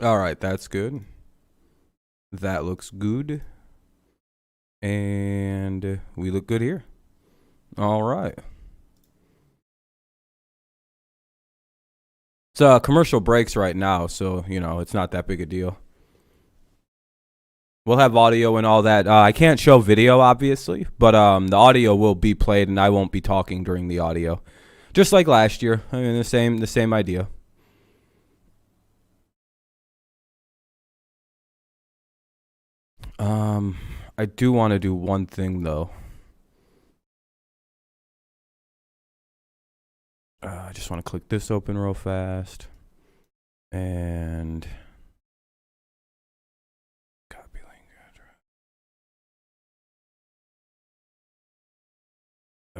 All right, that's good. That looks good. And we look good here. All right. It's commercial breaks right now, so, it's not that big a deal. We'll have audio and all that. I can't show video, obviously, but the audio will be played, and I won't be talking during the audio. Just like last year. I mean, the same idea. I do want to do one thing, though. I just want to click this open real fast. And copy link address.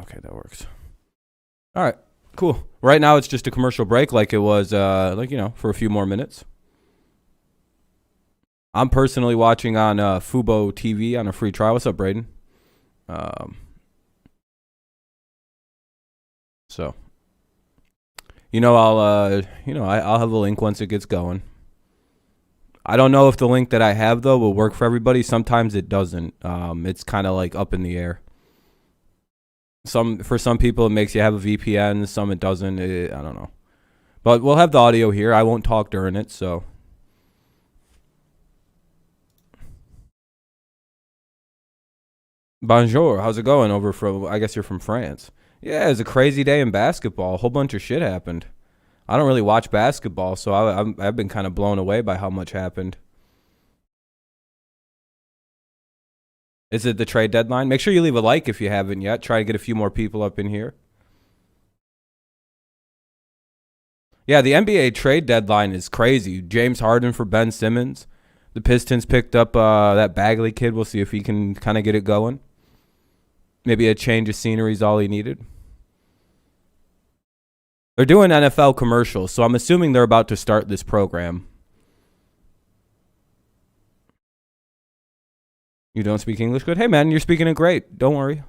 Okay, that works. All right, cool. Right now it's just a commercial break like it was, for a few more minutes. I'm personally watching on Fubo TV on a free trial. What's up, Braden? So, I'll have a link once it gets going. I don't know if the link that I have though will work for everybody. Sometimes it doesn't. It's kind of like up in the air. For some people it makes you have a VPN. Some it doesn't. I don't know. But we'll have the audio here. I won't talk during it. So. Bonjour. How's it going over from? I guess you're from France. Yeah, it was a crazy day in basketball. A whole bunch of shit happened. I don't really watch basketball, so I've been kind of blown away by how much happened. Is it the trade deadline? Make sure you leave a like if you haven't yet. Try to get a few more people up in here. Yeah, the NBA trade deadline is crazy. James Harden for Ben Simmons. The Pistons picked up that Bagley kid. We'll see if he can kind of get it going. Maybe a change of scenery is all he needed. They're doing NFL commercials, so I'm assuming they're about to start this program. You don't speak English good? Hey, man, you're speaking it great. Don't worry.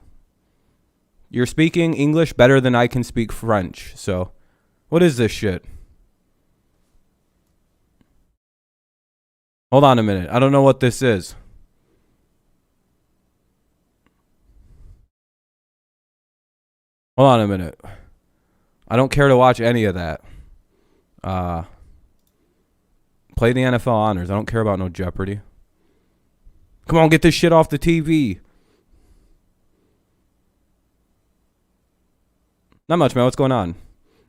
You're speaking English better than I can speak French. So, what is this shit? Hold on a minute. I don't know what this is. Hold on a minute. I don't care to watch any of that. Play the NFL honors. I don't care about no Jeopardy. Come on, get this shit off the TV. Not much, man. What's going on?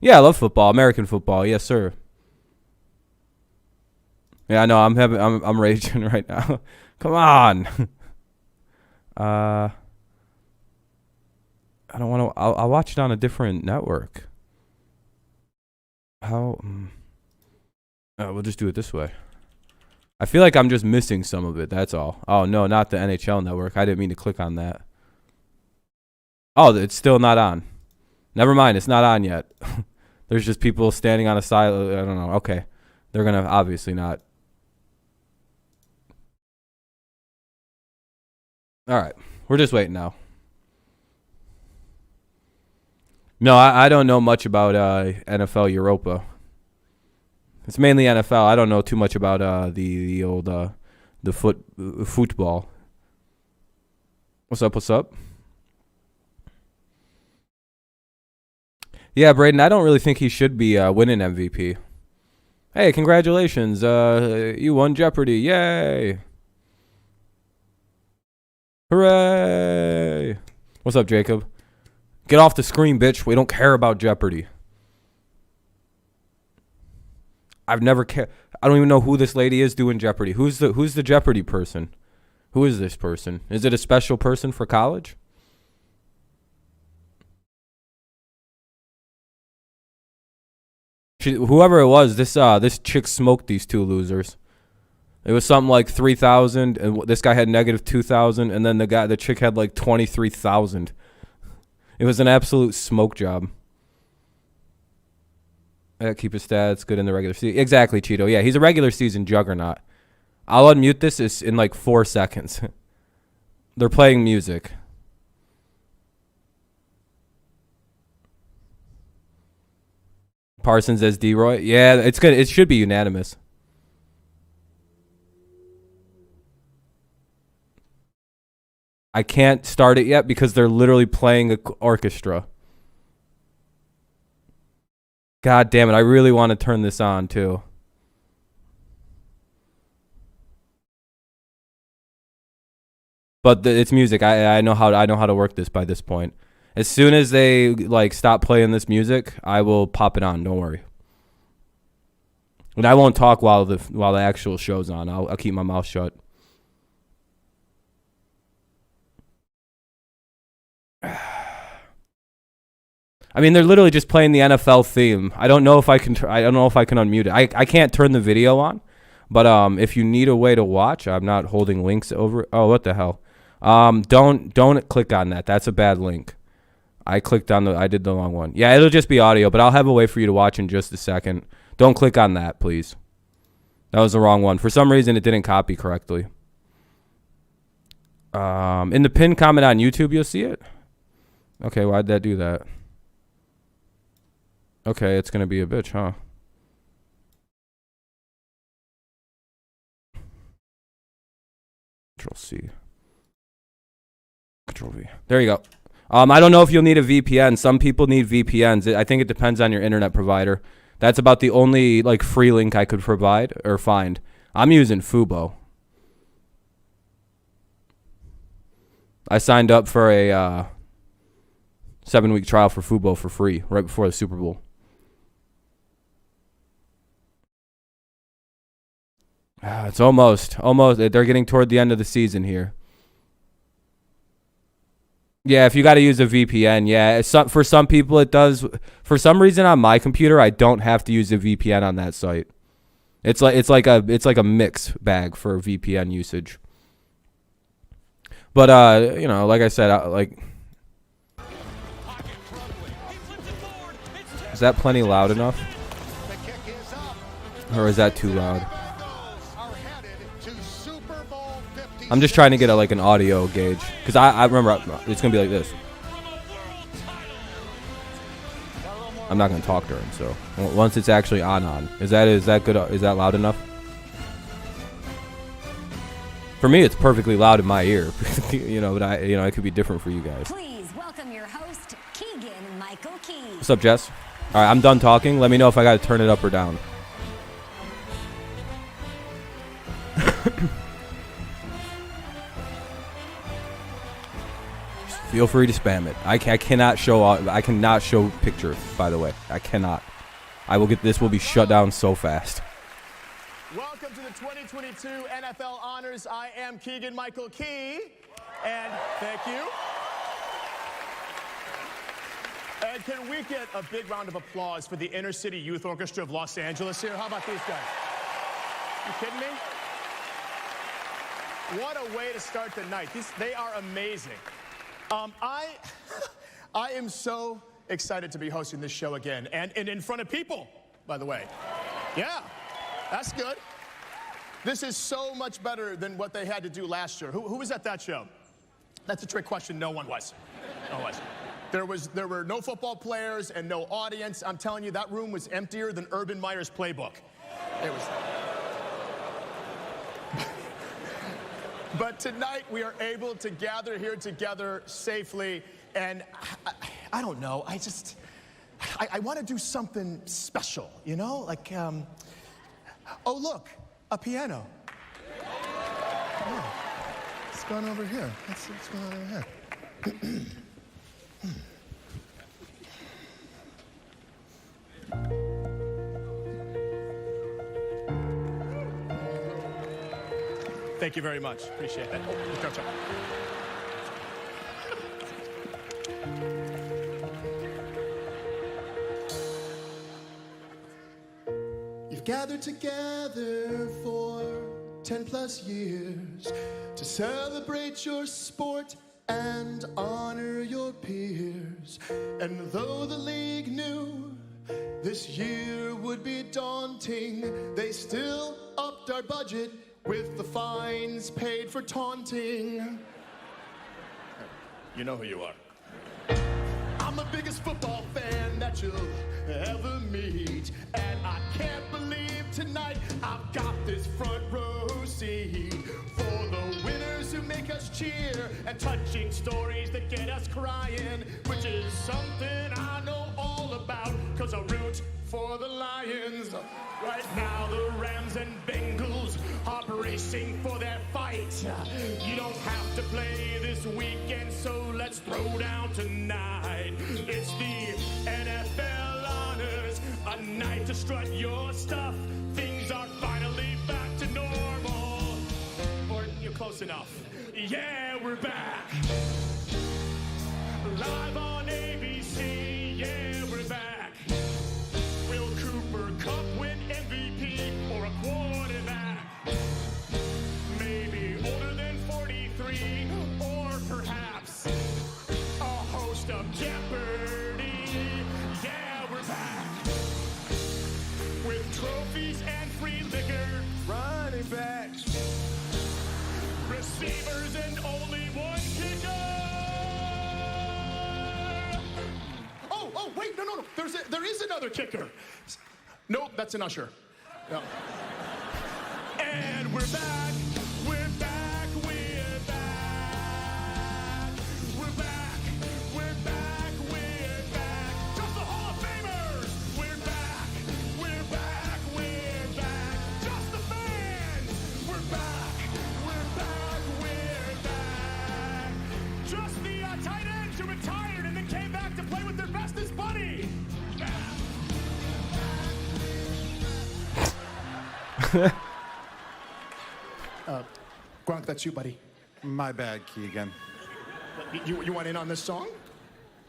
Yeah, I love football. American football. Yes, sir. Yeah, I know. I'm raging right now. Come on. I don't want to. I'll watch it on a different network. How? We'll just do it this way. I feel like I'm just missing some of it. That's all. Oh no, not the NHL network. I didn't mean to click on that. Oh, it's still not on. Never mind. It's not on yet. There's just people standing on a side. I don't know. Okay, they're gonna obviously not. All right, we're just waiting now. No, I don't know much about NFL Europa. It's mainly NFL. I don't know too much about the old the football. What's up? What's up? Yeah, Braden. I don't really think he should be winning MVP. Hey, congratulations! You won Jeopardy! Yay! Hooray! What's up, Jacob? Get off the screen, bitch. We don't care about Jeopardy. I've never cared. I don't even know who this lady is doing Jeopardy. Who's the Jeopardy person? Who is this person? Is it a special person for college? Whoever it was, this chick smoked these two losers. It was something like 3,000, and this guy had negative 2,000, and then the chick had like 23,000. It was an absolute smoke job. Keep his stats good in the regular season. Exactly, Cheeto. Yeah, he's a regular season juggernaut. I'll unmute this in like 4 seconds. They're playing music. Parsons as D-Roy. Yeah, it's good. It should be unanimous. I can't start it yet because they're literally playing an orchestra. God damn it. I really want to turn this on too. But it's music. I know how to work this by this point. As soon as they like stop playing this music, I will pop it on. Don't worry. And I won't talk while the actual show's on. I'll keep my mouth shut. I mean, they're literally just playing the NFL theme. I don't know if I can. I don't know if I can unmute it. I can't turn the video on, but if you need a way to watch, I'm not holding links over. Oh, what the hell? Don't click on that. That's a bad link. I did the wrong one. Yeah, it'll just be audio, but I'll have a way for you to watch in just a second. Don't click on that, please. That was the wrong one. For some reason, it didn't copy correctly. In the pinned comment on YouTube, you'll see it. Okay, why'd that do that? Okay, it's gonna be a bitch, huh? Control C. Control V. There you go. I don't know if you'll need a VPN. Some people need VPNs. I think it depends on your internet provider. That's about the only like free link I could provide or find. I'm using Fubo. I signed up for a 7-week trial for Fubo for free right before the Super Bowl. It's almost. They're getting toward the end of the season here. Yeah, if you got to use a VPN, yeah. For some people, it does. For some reason, on my computer, I don't have to use a VPN on that site. It's like a mix bag for VPN usage. But you know, like I said, is that plenty loud enough, or is that too loud? I'm just trying to get an audio gauge because I remember it's gonna be like this. I'm not gonna talk during, so once it's actually on, is that good? Is that loud enough? For me, it's perfectly loud in my ear, you know. But it could be different for you guys. Please welcome your host, Keegan-Michael Key. What's up, Jess? All right, I'm done talking. Let me know if I got to turn it up or down. Feel free to spam it. I cannot show pictures, by the way. I cannot. This will be shut down so fast. Welcome to the 2022 NFL Honors. I am Keegan-Michael Key, and thank you. And can we get a big round of applause for the Inner City Youth Orchestra of Los Angeles here? How about these guys? You kidding me? What a way to start the night. They are amazing. I am so excited to be hosting this show again, and in front of people, by the way. Yeah, that's good. This is so much better than what they had to do last year. Who was at that show? That's a trick question. No one was. No one was. There were no football players and no audience. I'm telling you, that room was emptier than Urban Meyer's playbook. It was. But tonight we are able to gather here together safely, and I don't know, I want to do something special, you know? Like, oh look, a piano. Oh, what's going on over here? What's going on over here? Thank you very much. Appreciate that. Oh, go. You've gathered together for 10 plus years to celebrate your sport and honor your peers. And though the league knew this year would be daunting, they still upped our budget with the fines paid for taunting. You know who you are. I'm the biggest football fan that you'll ever meet, and I can't believe tonight I've got this front row seat for the winners who to make us cheer, and touching stories that get us crying, which is something I know all about, cause I root for the Lions. Right now the Rams and Bengals are racing for their fight. You don't have to play this weekend, so let's throw down tonight. It's the NFL Honors, a night to strut your stuff. Things are finally back to normal. Or you're close enough. Yeah, we're back. Live on ABC, yeah, we're back. Will Cooper Cup win MVP or a quarterback? Maybe older than 43, or perhaps a host of Jeopardy. Yeah, we're back. With trophies and free liquor, running backs, receivers, and only one kicker. Oh, wait, no. There is another kicker. Nope, that's an usher. No. And we're back. We're back. We're back. We're back. We're back. We're back. Just the Hall of Famers. We're back. We're back. We're back. Just the fans. We're back. We're back. We're back. Just the tight ends who retired and then came back to play with their bestest buddy. Gronk, that's you, buddy. My bad, Keegan. You want in on this song?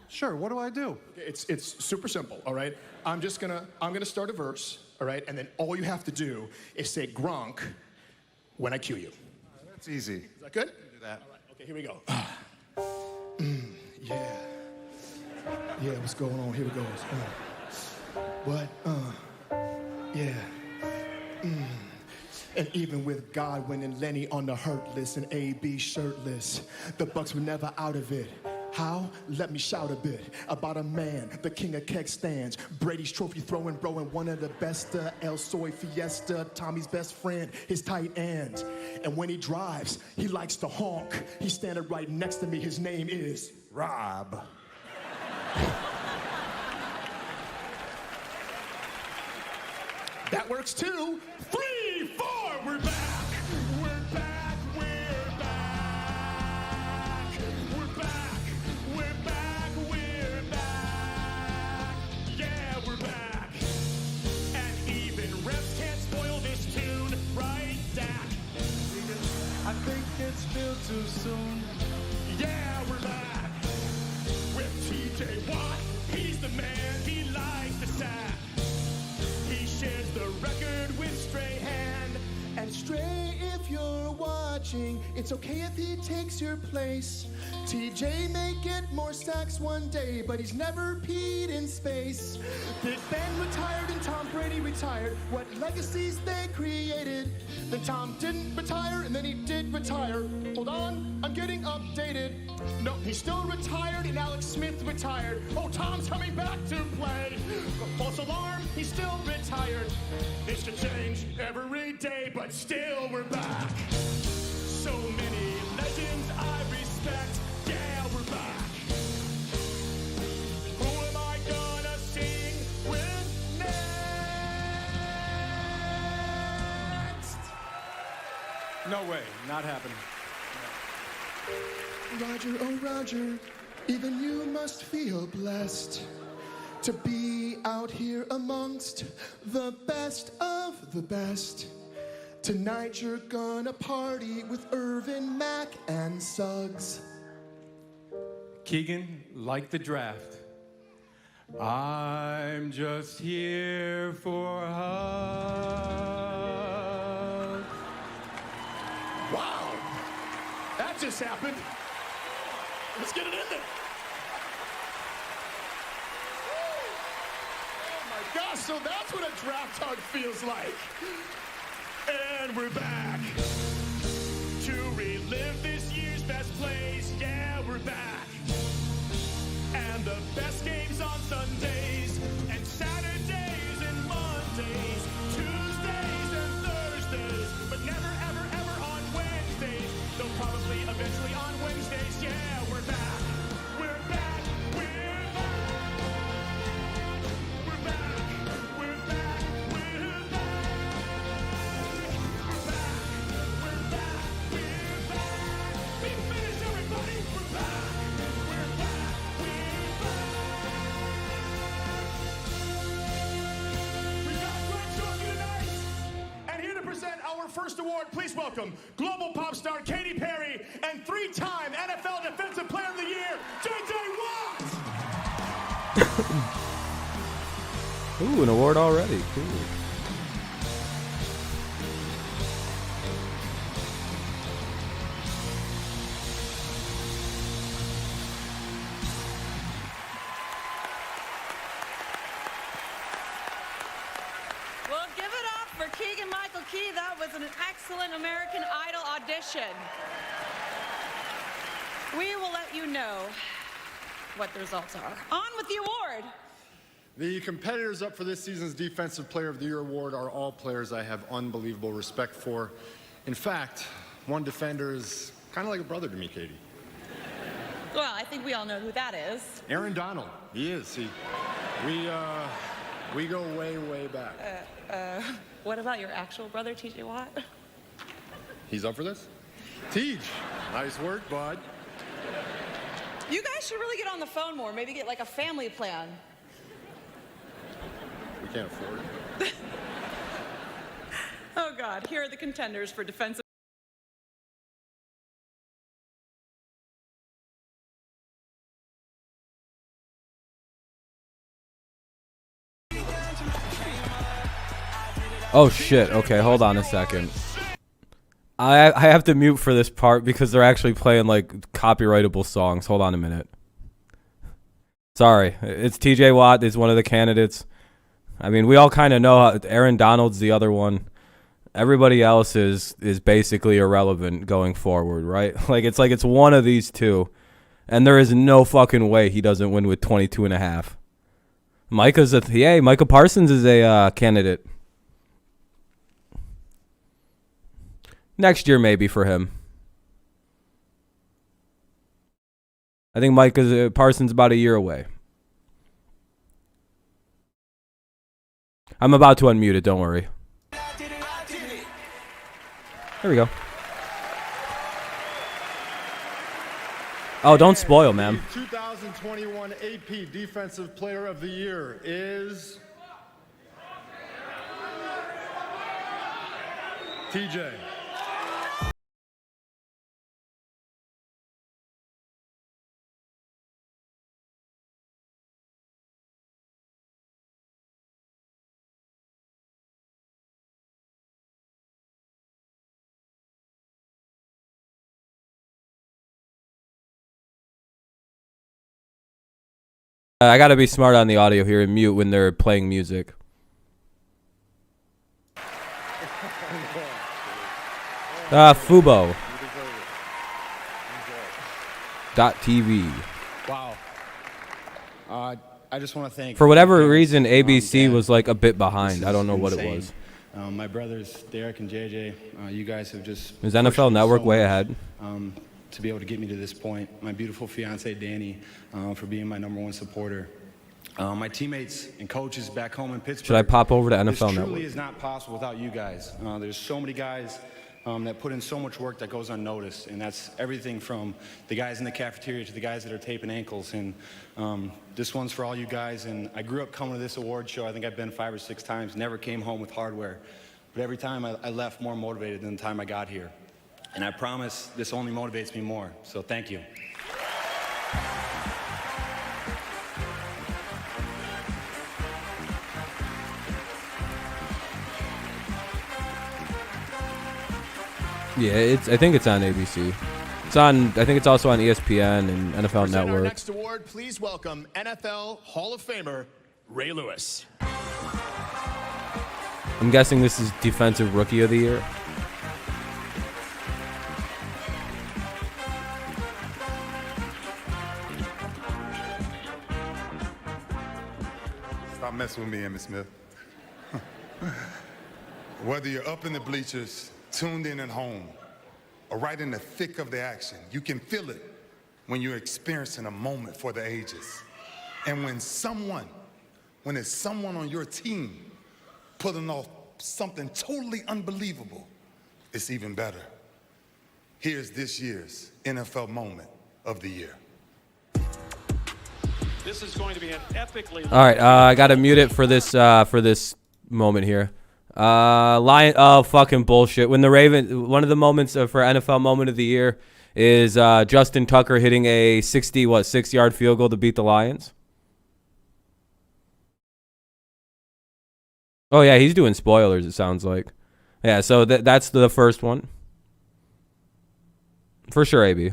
Sure, what do I do? It's super simple, all right? I'm gonna start a verse, all right? And then all you have to do is say Gronk when I cue you. That's easy. Is that good? Do that. All right, okay, here we go. Yeah, what's going on? Here we go. What? Yeah. And even with Godwin and Lenny on the hurt list and AB shirtless, the Bucks were never out of it. How? Let me shout a bit about a man, the king of keg stands, Brady's trophy throwing bro, and one of the best, El Soy Fiesta, Tommy's best friend, his tight end. And when he drives, he likes to honk. He's standing right next to me. His name is Rob. That works too. 3, 4, we're back. We're back. We're back. We're back. We're back. We're back. Yeah, we're back. And even refs can't spoil this tune, right, Dak? I think it's still too soon. Yeah, we're back. With TJ Watt, he's the man. He likes to sack. He shares the record with Strahan. And Stray, if you're watching, it's okay if he takes your place. TJ may get more sacks one day, but he's never peed in space. Big Ben retired and Tom Brady retired. What legacies they created. Then Tom didn't retire, and then he did retire. Hold on, I'm getting updated. No, he's still retired, and Alex Smith retired. Oh, Tom's coming back to play. False alarm, he's still retired. This could change every day, but still we're back. So many legends I respect. Yeah, we're back. Who am I gonna sing with next? No way, not happening. Roger, oh Roger, even you must feel blessed to be out here amongst the best of the best. Tonight you're gonna party with Irvin, Mack, and Suggs. Keegan, like the draft. I'm just here for a hug. Wow, that just happened. Let's get it in there. Oh my gosh, so that's what a draft hug feels like. And we're back to relive this year's best plays. Yeah, we're back. And the best games on Sundays and Saturdays and Mondays, Tuesdays and Thursdays, but never, ever, ever on Wednesdays. Though probably our first award, please welcome global pop star Katy Perry and three-time NFL Defensive Player of the Year, J.J. Watt! Ooh, an award already. Cool. Well, give it up for Keegan-Michael Key. That was an excellent American Idol audition. We will let you know what the results are. On with the award. The competitors up for this season's Defensive Player of the Year award are all players I have unbelievable respect for. In fact, one defender is kind of like a brother to me, Katie. Well, I think we all know who that is. Aaron Donald. He is. We go way, way back. What about your actual brother, T.J. Watt? He's up for this? Tej, nice work, bud. You guys should really get on the phone more. Maybe get like a family plan. We can't afford it. Oh, God. Here are the contenders for Defensive. Oh shit. Okay, hold on a second. I have to mute for this part because they're actually playing like copyrightable songs. Hold on a minute. Sorry. It's TJ Watt is one of the candidates. I mean, we all kind of know how Aaron Donald's the other one. Everybody else is basically irrelevant going forward, right? Like it's one of these two. And there is no fucking way he doesn't win with 22.5. Micah Parsons is a candidate. Next year, maybe, for him. I think Parsons about a year away. I'm about to unmute it, don't worry. There we go. Oh, don't spoil, man. The 2021 AP Defensive Player of the Year is TJ. I gotta be smart on the audio here and mute when they're playing music. Fubo. .tv. Wow. I just want to thank. For whatever reason, ABC was like a bit behind. I don't know what it was. My brothers, Derek and JJ, you guys have just. Is NFL Network way ahead? To be able to get me to this point. My beautiful fiance, Danny, for being my #1 supporter. My teammates and coaches back home in Pittsburgh. Should I pop over to NFL Network? This truly is not possible without you guys. There's so many guys that put in so much work that goes unnoticed, and that's everything from the guys in the cafeteria to the guys that are taping ankles. And this one's for all you guys. And I grew up coming to this award show. I think I've been 5 or 6 times. Never came home with hardware, but every time I left more motivated than the time I got here. And I promise this only motivates me more. So thank you. Yeah, I think it's on ABC. It's on. I think it's also on ESPN and NFL Network. Our next award, please welcome NFL Hall of Famer Ray Lewis. I'm guessing this is Defensive Rookie of the Year. Stop messing with me, Emmitt Smith. Whether you're up in the bleachers, tuned in at home, or right in the thick of the action, you can feel it when you're experiencing a moment for the ages. And when it's someone on your team pulling off something totally unbelievable, it's even better. Here's this year's NFL Moment of the Year. This is going to be an epically. All right, I gotta mute it for this moment here. Lion. Oh, fucking bullshit. When the one of the moments for NFL moment of the year is Justin Tucker hitting a 6-yard field goal to beat the Lions. Oh yeah, he's doing spoilers. It sounds like. Yeah, so that's the first one. For sure, AB.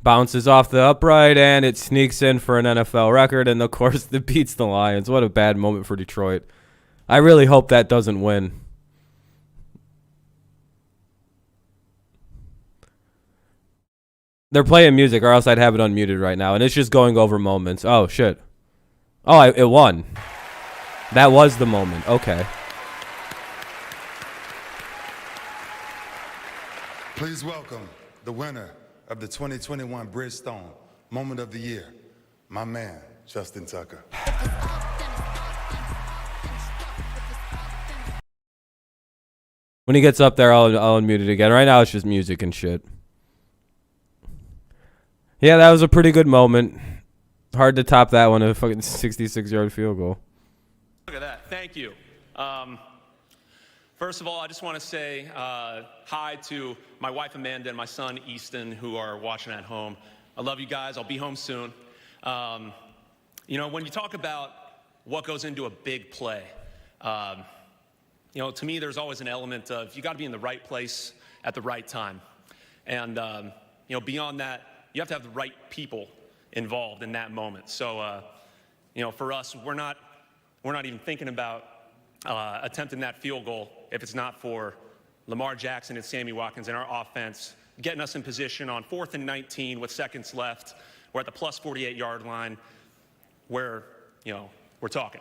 Bounces off the upright and it sneaks in for an NFL record, and of course it beats the Lions. What a bad moment for Detroit. I really hope that doesn't win. They're playing music, or else I'd have it unmuted right now, and it's just going over moments. Oh shit. Oh, it won. That was the moment. Okay. Please welcome the winner of the 2021 Bridgestone Moment of the Year, my man, Justin Tucker. When he gets up there, I'll unmute it again. Right now, it's just music and shit. Yeah, that was a pretty good moment. Hard to top that one, a fucking 66-yard field goal. Look at that. Thank you. First of all, I just want to say hi to my wife, Amanda, and my son, Easton, who are watching at home. I love you guys. I'll be home soon. You know, when you talk about what goes into a big play, you know, to me, there's always an element of you got to be in the right place at the right time. And, you know, beyond that, you have to have the right people involved in that moment. So, you know, for us, we're not even thinking about attempting that field goal if it's not for Lamar Jackson and Sammy Watkins and our offense getting us in position on 4th and 19 with seconds left. We're at the plus 48-yard line where, you know, we're talking.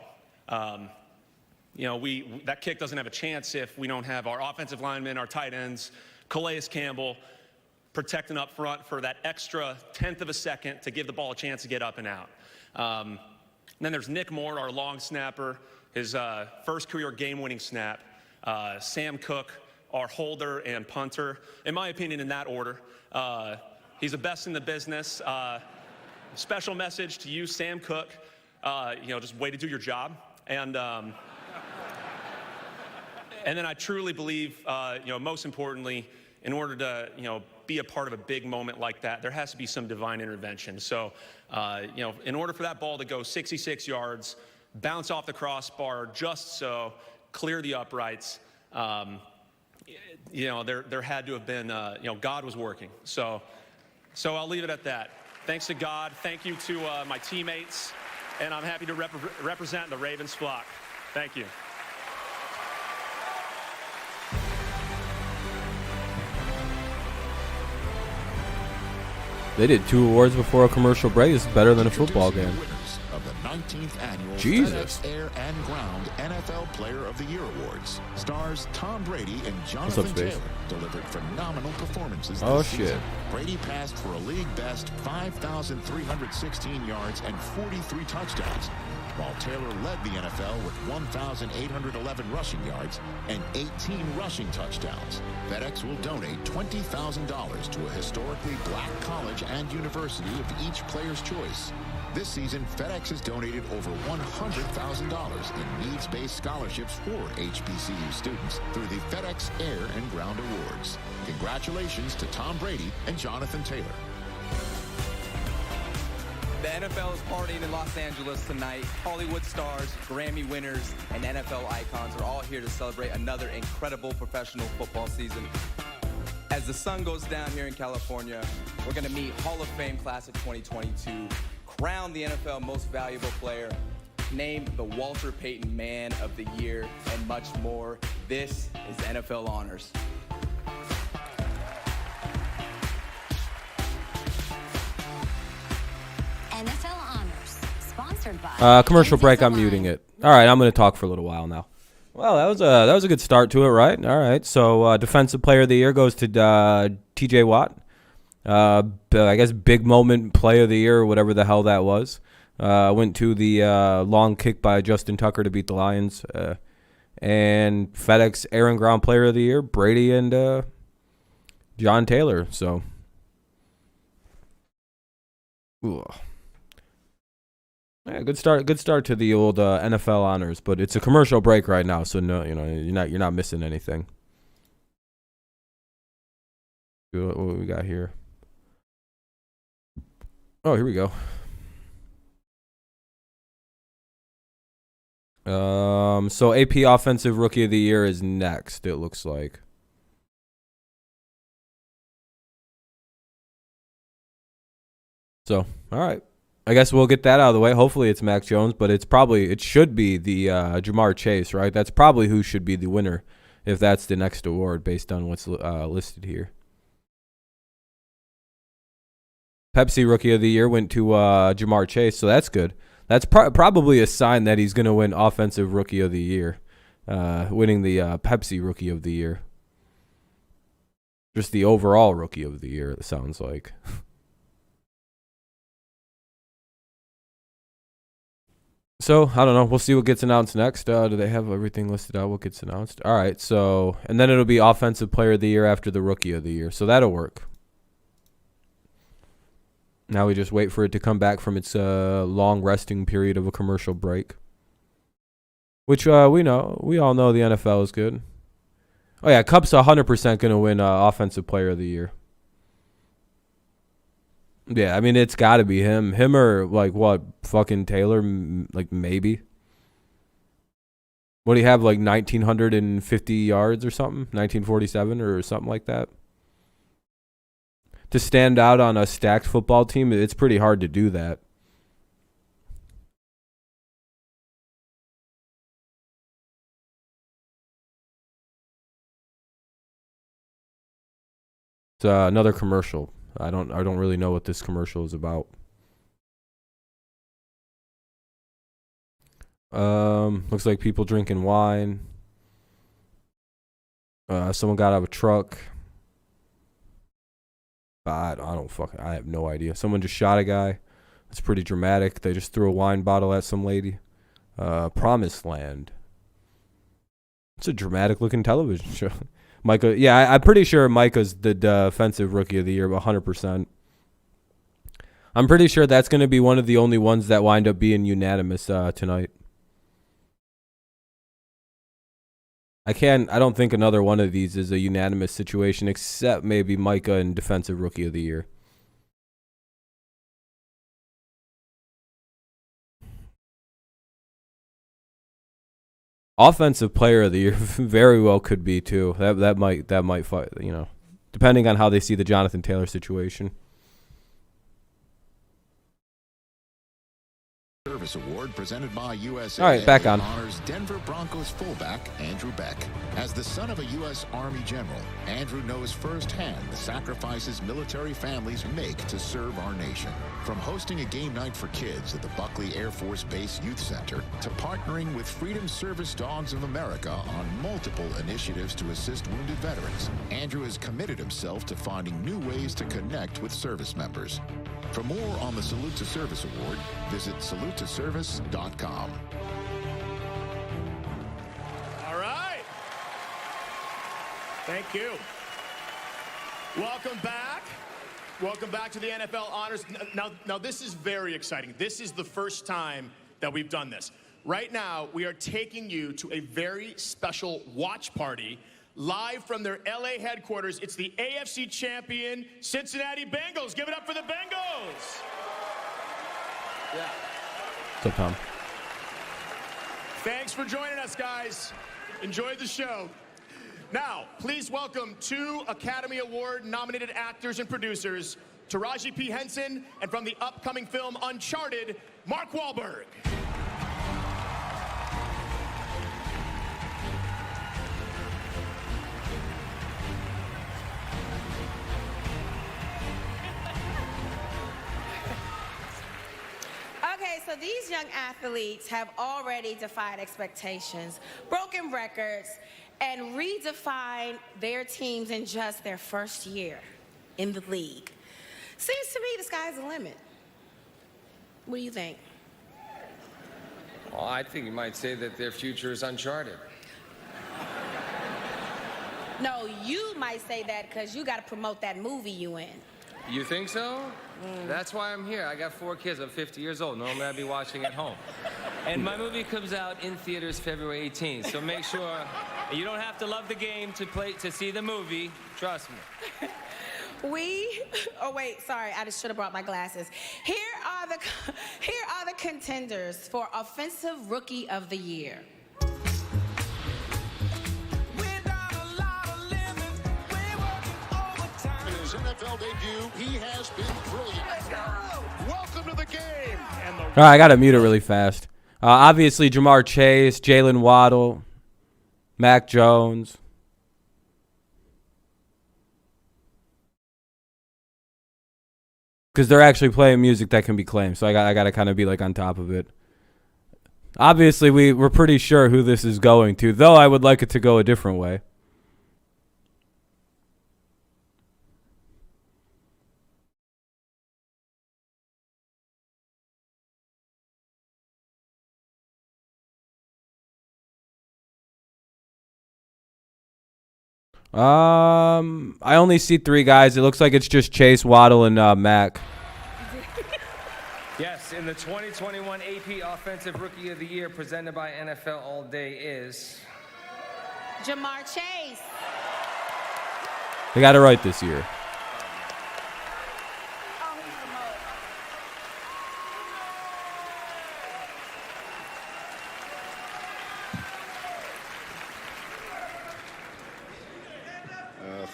You know, that kick doesn't have a chance if we don't have our offensive linemen, our tight ends, Calais Campbell protecting up front for that extra 1/10 of a second to give the ball a chance to get up and out. And then there's Nick Moore, our long snapper, his first career game-winning snap. Sam Cook, our holder and punter. In my opinion, in that order. He's the best in the business. Special message to you, Sam Cook. You know, just way to do your job. And then I truly believe, you know, most importantly, in order to, you know, be a part of a big moment like that, there has to be some divine intervention. So, you know, in order for that ball to go 66 yards, bounce off the crossbar just so, clear the uprights, you know, there had to have been, you know, God was working. So I'll leave it at that. Thanks to God. Thank you to my teammates. And I'm happy to represent the Ravens flock. Thank you. They did 2 awards before a commercial break. This is better than a football game. Of the 19th annual Jesus. FedEx Air and Ground NFL Player of the Year Awards. Stars Tom Brady and Jonathan Taylor delivered phenomenal performances this season. Brady passed for a league best 5,316 yards and 43 touchdowns, while Taylor led the NFL with 1,811 rushing yards and 18 rushing touchdowns. FedEx will donate $20,000 to a historically black college and university of each player's choice. This season, FedEx has donated over $100,000 in needs-based scholarships for HBCU students through the FedEx Air and Ground Awards. Congratulations to Tom Brady and Jonathan Taylor. The NFL is partying in Los Angeles tonight. Hollywood stars, Grammy winners, and NFL icons are all here to celebrate another incredible professional football season. As the sun goes down here in California, we're going to meet Hall of Fame Class of 2022, crown the NFL Most Valuable Player, name the Walter Payton Man of the Year, and much more. This is NFL Honors. NFL Honors, sponsored by commercial break. I'm muting it. All right, I'm going to talk for a little while now. Well, that was a good start to it, right? All right. So, defensive player of the year goes to T.J. Watt. I guess big moment play of the year, or whatever the hell that was. Went to the long kick by Justin Tucker to beat the Lions. And FedEx Air and Ground player of the year, Brady and John Taylor. So, ooh. Yeah, good start. Good start to the old NFL honors, but it's a commercial break right now, so no, you're not missing anything. What we got here? Oh, here we go. So AP Offensive Rookie of the Year is next, it looks like. So, all right. I guess we'll get that out of the way. Hopefully it's Mac Jones, but it should be the Jamar Chase, right? That's probably who should be the winner if that's the next award based on what's listed here. Pepsi Rookie of the Year went to Jamar Chase, so that's good. That's probably a sign that he's going to win Offensive Rookie of the Year, winning the Pepsi Rookie of the Year. Just the overall Rookie of the Year, it sounds like. So, I don't know. We'll see what gets announced next. Do they have everything listed out? What gets announced? All right, so, and then it'll be Offensive Player of the Year after the Rookie of the Year. So that'll work. Now we just wait for it to come back from its long resting period of a commercial break. Which we all know the NFL is good. Oh yeah, Cup's 100% going to win Offensive Player of the Year. Yeah, I mean, it's got to be him. Him or, like, what, fucking Taylor, like, maybe. What do you have, like, 1,950 yards or something? 1947 or something like that? To stand out on a stacked football team, it's pretty hard to do that. It's another commercial. I don't really know what this commercial is about. Looks like people drinking wine. Someone got out of a truck. I have no idea. Someone just shot a guy. That's pretty dramatic. They just threw a wine bottle at some lady. Promised Land. It's a dramatic looking television show. Micah, yeah, I'm pretty sure Micah's the Defensive Rookie of the Year, 100%. I'm pretty sure that's going to be one of the only ones that wind up being unanimous tonight. I don't think another one of these is a unanimous situation, except maybe Micah and Defensive Rookie of the Year. Offensive Player of the Year very well could be too. That might fight, depending on how they see the Jonathan Taylor situation. Service Award presented by USA. All right, back on. Honors Denver Broncos fullback Andrew Beck. As the son of a U.S. Army general, Andrew knows firsthand the sacrifices military families make to serve our nation. From hosting a game night for kids at the Buckley Air Force Base Youth Center to partnering with Freedom Service Dogs of America on multiple initiatives to assist wounded veterans, Andrew has committed himself to finding new ways to connect with service members. For more on the Salute to Service Award, visit salutetoservice.com. All right. Thank you. Welcome back. Welcome back to the NFL Honors. Now this is very exciting. This is the first time that we've done this. Right now, we are taking you to a very special watch party live from their LA headquarters. It's the AFC champion Cincinnati Bengals. Give it up for the Bengals. Yeah. What's up, Tom? Thanks for joining us, guys. Enjoyed the show. Now, please welcome 2 Academy Award nominated actors and producers, Taraji P. Henson, and from the upcoming film Uncharted, Mark Wahlberg. Okay, so these young athletes have already defied expectations, broken records, and redefined their teams in just their first year in the league. Seems to me the sky's the limit. What do you think? Well, I think you might say that their future is uncharted. No, you might say that because you got to promote that movie you in. You think so? That's why I'm here. I got 4 kids. I'm 50 years old. Normally I'd be watching at home. And my movie comes out in theaters February 18th. So make sure you don't have to love the game to see the movie. Trust me. Oh wait, sorry, I just should have brought my glasses. Here are the contenders for Offensive Rookie of the Year. In his NFL debut, he has been brilliant. Welcome to the game. All right, I gotta mute it really fast. Obviously, Jamar Chase, Jalen Waddle, Mac Jones. Because they're actually playing music that can be claimed, so I got to kind of be like on top of it. Obviously, we're pretty sure who this is going to, though I would like it to go a different way. I only see 3 guys. It looks like it's just Chase, Waddle, and Mac. Yes, in the 2021 AP Offensive Rookie of the Year presented by NFL All Day is Jamar Chase. They got it right this year.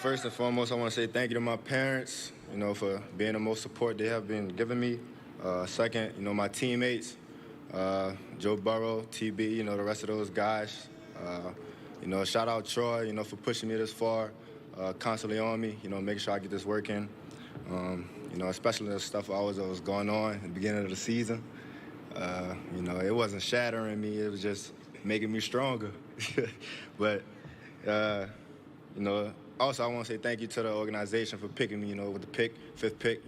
First and foremost, I want to say thank you to my parents, for being the most support they have been giving me. Second, my teammates, Joe Burrow, TB, the rest of those guys. Shout out Troy, for pushing me this far, constantly on me, making sure I get this work in. Especially the stuff that was going on at the beginning of the season. It wasn't shattering me, it was just making me stronger. But, also, I want to say thank you to the organization for picking me, with the 5th pick.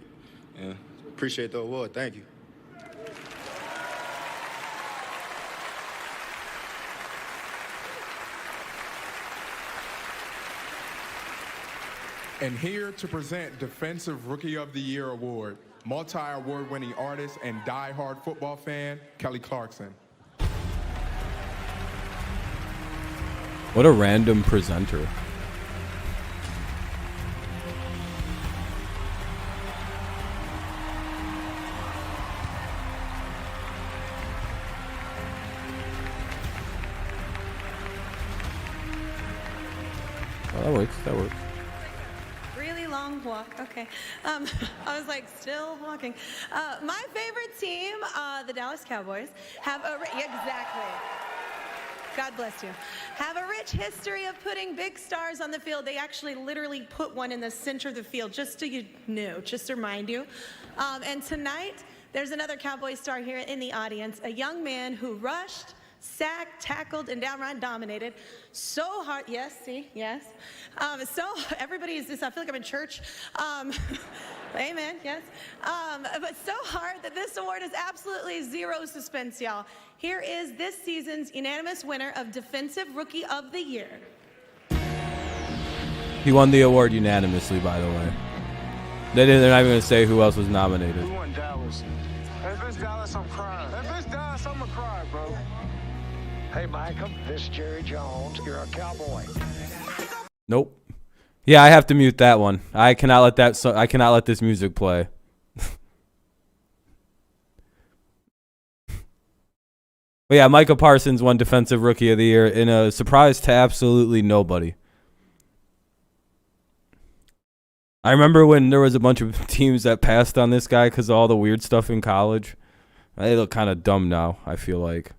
And appreciate the award. Thank you. And here to present Defensive Rookie of the Year award, multi-award winning artist and die-hard football fan, Kelly Clarkson. What a random presenter. That works. Really long walk. Okay. I was like still walking. My favorite team, the Dallas Cowboys, have exactly. God bless you. Have a rich history of putting big stars on the field. They actually literally put one in the center of the field, just so you know, just to remind you. And tonight, there's another Cowboy star here in the audience, a young man who rushed, sacked, tackled, and downright dominated so hard. Yes, see, yes. So everybody is this. I feel like I'm in church. Amen. Yes. But so hard that this award is absolutely zero suspense, y'all. Here is this season's unanimous winner of Defensive Rookie of the Year. He won the award unanimously, by the way. They're not even going to say who else was nominated. We won Dallas. If it's Dallas, I'm crying. If it's Dallas, I'm going to cry, bro. Hey, Michael, this is Jerry Jones. You're a Cowboy. Nope. Yeah, I have to mute that one. I cannot let this music play. But yeah, Micah Parsons won Defensive Rookie of the Year in a surprise to absolutely nobody. I remember when there was a bunch of teams that passed on this guy because of all the weird stuff in college. They look kind of dumb now, I feel like.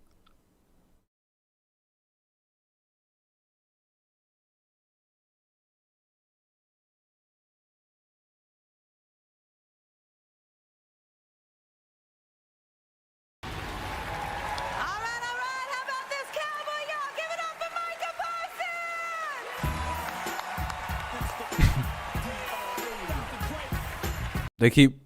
They keep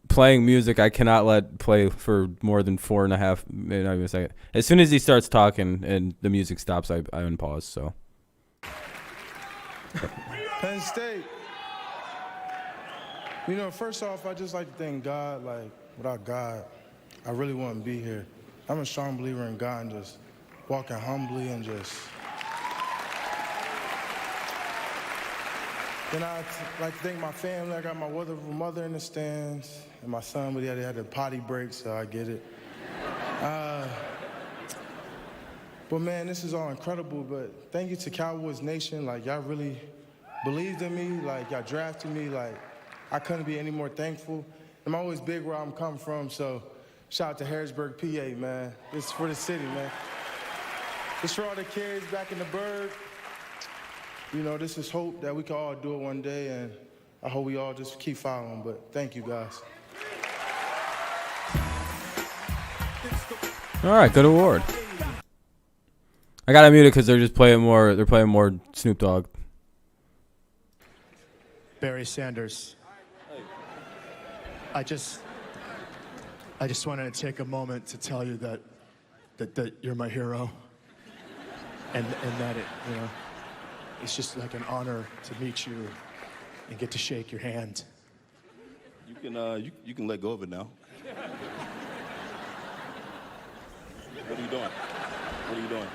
playing music I cannot let play for more than 4.5 minutes. Not even a second. As soon as he starts talking and the music stops, I unpause. So. Penn State. You know, first off, I just like to thank God. Like, without God, I really wouldn't be here. I'm a strong believer in God and just walking humbly and just... Then I'd like to thank my family. I got my wonderful mother in the stands and my son, but he had a potty break, so I get it. But man, this is all incredible, but thank you to Cowboys Nation. Like, y'all really believed in me. Like, y'all drafted me. Like, I couldn't be any more thankful. I'm always big where I'm coming from, so shout out to Harrisburg, PA, man. This is for the city, man. This is for all the kids back in the Burg. You know, this is hope that we can all do it one day, and I hope we all just keep following, but thank you, guys. All right, good award. I gotta mute it because they're just playing more. They're playing more Snoop Dogg. Barry Sanders. I just wanted to take a moment to tell you that you're my hero, and that it's just like an honor to meet you and get to shake your hand. You can let go of it now. What are you doing? What are you doing?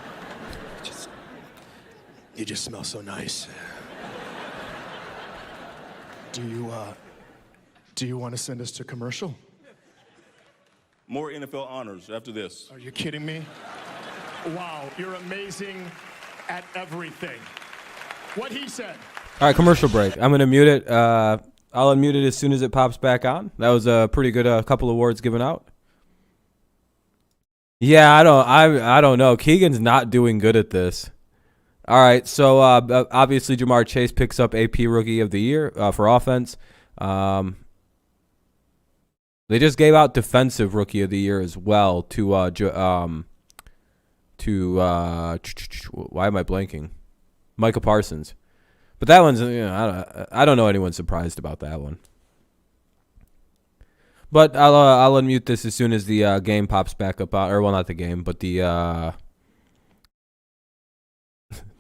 You just smell so nice. Do you want to send us to commercial? More NFL honors after this. Are you kidding me? Wow, you're amazing at everything. What he said. All right, commercial break. I'm gonna mute it. I'll unmute it as soon as it pops back on. That was a pretty good couple awards given out. Yeah, I don't know. Keegan's not doing good at this. All right, so obviously Jamar Chase picks up AP Rookie of the Year for offense. They just gave out Defensive Rookie of the Year as well to why am I blanking? Micah Parsons. But that one's, I don't know anyone surprised about that one. But I'll unmute this as soon as the game pops back up, or well, not the game, but the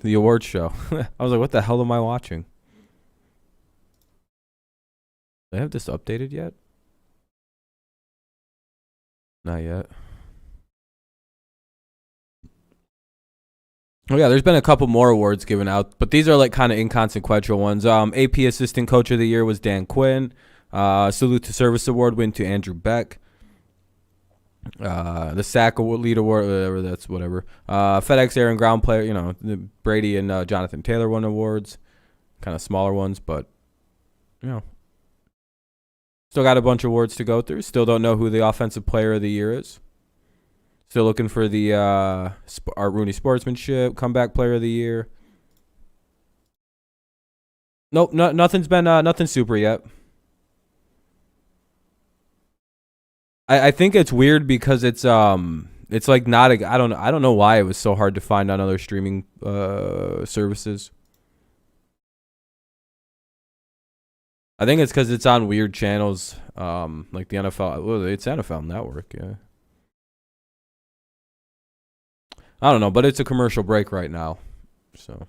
awards show. I was like, what the hell am I watching? Do they have this updated yet? Not yet. Oh yeah, there's been a couple more awards given out, but these are like kind of inconsequential ones. AP Assistant Coach of the Year was Dan Quinn. Salute to Service Award went to Andrew Beck. The Sack Lead Award, whatever. FedEx Air and Ground Player, Brady and Jonathan Taylor won awards. Kind of smaller ones, but, still got a bunch of awards to go through. Still don't know who the Offensive Player of the Year is. Still looking for the Art Rooney Sportsmanship, Comeback Player of the Year. Nope, nothing's been, nothing super yet. I think it's weird because it's like not I don't know why it was so hard to find on other streaming services. I think it's because it's on weird channels, like the NFL. Well, it's NFL Network, yeah. I don't know, but it's a commercial break right now, so.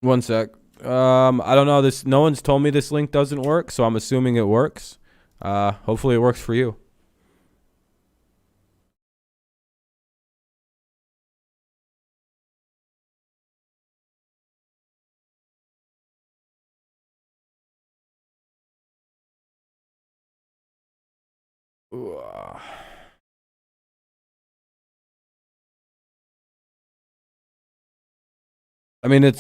One sec. I don't know. No one's told me this link doesn't work, so I'm assuming it works. Hopefully it works for you. I mean, then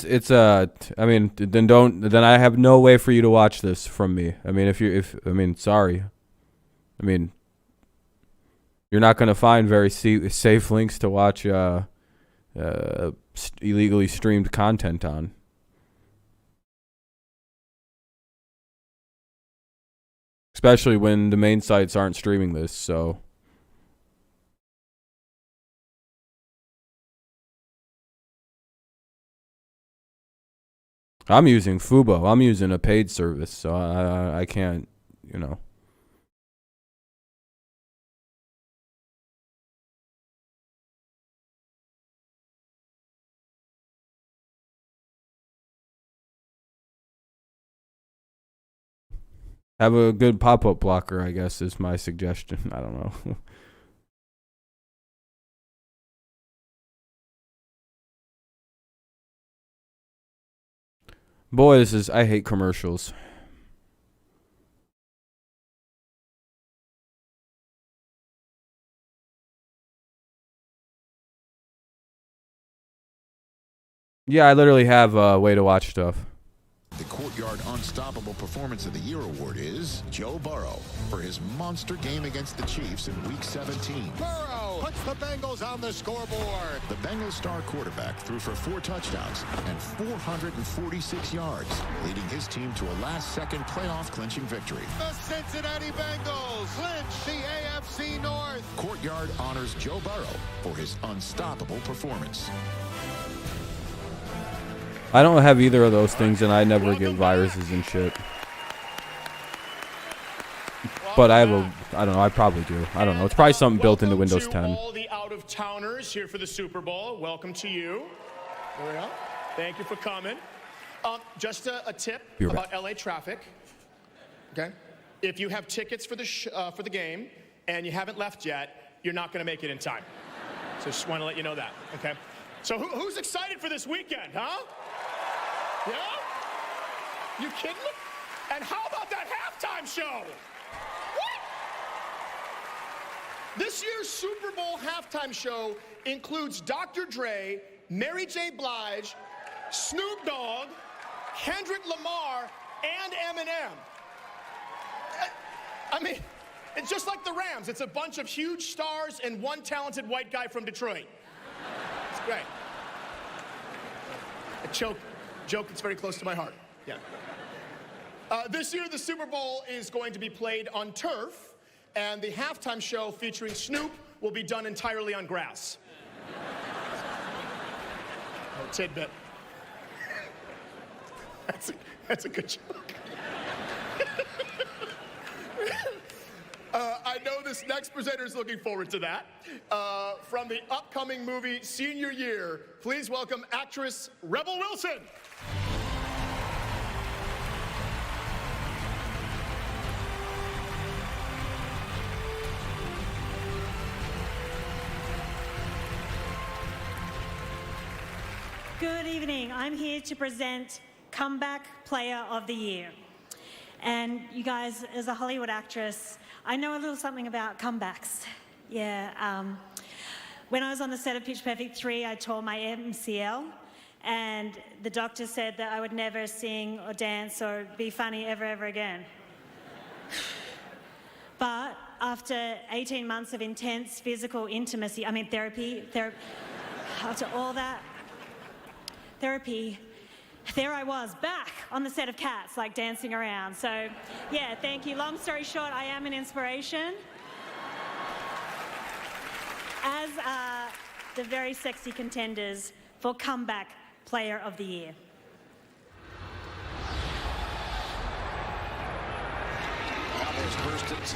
I have no way for you to watch this from me. I mean, sorry. I mean, you're not going to find very safe links to watch illegally streamed content on. Especially when the main sites aren't streaming this, so. I'm using Fubo. I'm using a paid service, so I can't, Have a good pop-up blocker, I guess, is my suggestion. I don't know. Boy, I hate commercials. Yeah, I literally have a way to watch stuff. The Courtyard Unstoppable Performance of the Year award is Joe Burrow for his monster game against the Chiefs in Week 17. Burrow puts the Bengals on the scoreboard. The Bengals star quarterback threw for 4 touchdowns and 446 yards, leading his team to a last-second playoff-clinching victory. The Cincinnati Bengals clinch the AFC North. Courtyard honors Joe Burrow for his unstoppable performance. I don't have either of those things, and I never get viruses and shit. But I don't know, I probably do. I don't know. It's probably something built into Windows 10. All the out-of-towners here for the Super Bowl, welcome to you. There we go. Thank you for coming. Just a tip about LA traffic. Okay? If you have tickets for the game and you haven't left yet, you're not going to make it in time. So just want to let you know that. Okay? So who's excited for this weekend, huh? Yeah? You kidding me? And how about that halftime show? What? This year's Super Bowl halftime show includes Dr. Dre, Mary J. Blige, Snoop Dogg, Kendrick Lamar, and Eminem. I mean, it's just like the Rams. It's a bunch of huge stars and one talented white guy from Detroit. It's great. A joke that's very close to my heart. Yeah. This year, the Super Bowl is going to be played on turf, and the halftime show featuring Snoop will be done entirely on grass. Oh, tidbit. That's a good joke. I know this next presenter is looking forward to that. From the upcoming movie Senior Year, please welcome actress Rebel Wilson. Good evening. I'm here to present Comeback Player of the Year. And you guys, as a Hollywood actress, I know a little something about comebacks. Yeah. When I was on the set of Pitch Perfect 3, I tore my MCL, and the doctor said that I would never sing or dance or be funny ever again. But after 18 months of intense physical intimacy, therapy, after all that therapy, there I was, back on the set of Cats, like dancing around. So, yeah, thank you. Long story short, I am an inspiration. As are the very sexy contenders for Comeback Player of the Year.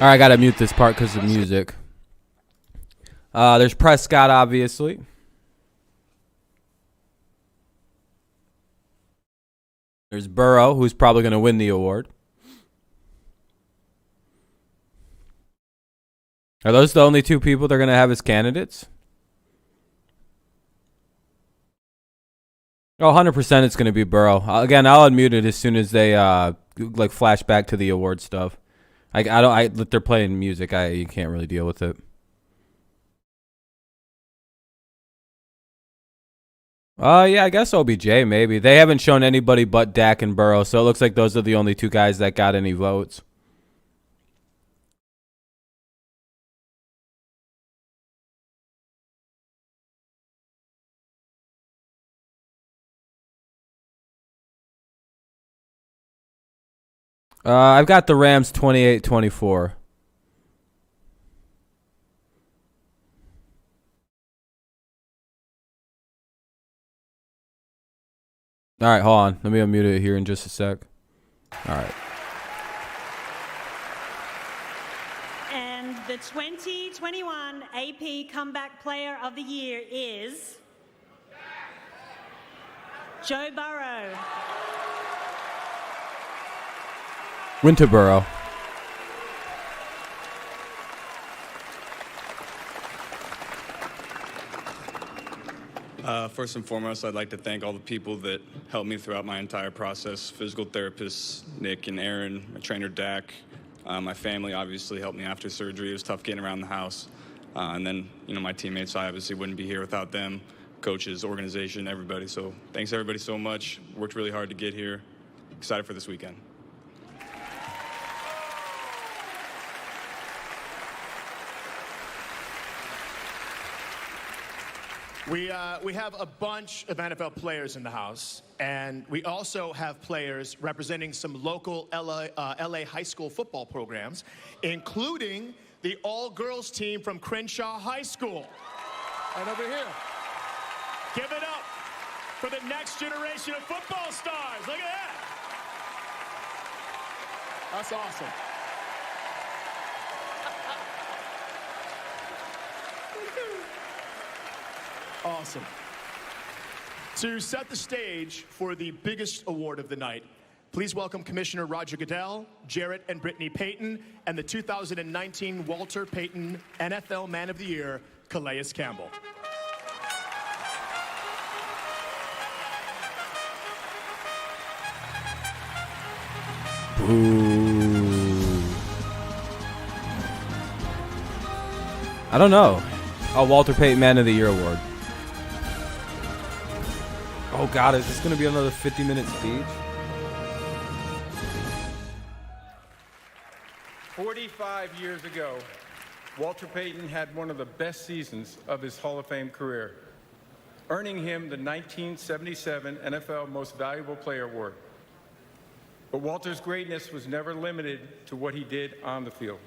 All right, I gotta mute this part because of music. There's Prescott, obviously. There's Burrow, who's probably going to win the award. Are those the only two people they're going to have as candidates? Oh, 100% it's going to be Burrow. Again, I'll unmute it as soon as they like flash back to the award stuff. They're playing music. You can't really deal with it. Yeah, I guess OBJ maybe. They haven't shown anybody but Dak and Burrow, so it looks like those are the only two guys that got any votes. I've got the Rams 28-24. All right, hold on. Let me unmute it here in just a sec. All right. And the 2021 AP Comeback Player of the Year is Joe Burrow. Winterboro. First and foremost, I'd like to thank all the people that helped me throughout my entire process. Physical therapists, Nick and Aaron, my trainer, Dak. My family obviously helped me after surgery. It was tough getting around the house. And then, my teammates, I obviously wouldn't be here without them. Coaches, organization, everybody. So thanks everybody so much. Worked really hard to get here. Excited for this weekend. We have a bunch of NFL players in the house, and we also have players representing some local LA high school football programs, including the all-girls team from Crenshaw High School. And over here. Give it up for the next generation of football stars. Look at that. That's awesome. Awesome. To set the stage for the biggest award of the night, please welcome Commissioner Roger Goodell, Jarrett and Brittany Payton, and the 2019 Walter Payton NFL Man of the Year, Calais Campbell. Ooh. I don't know. Oh, Walter Payton Man of the Year award. Oh God, is this going to be another 50-minute speech? 45 years ago, Walter Payton had one of the best seasons of his Hall of Fame career, earning him the 1977 NFL Most Valuable Player Award. But Walter's greatness was never limited to what he did on the field.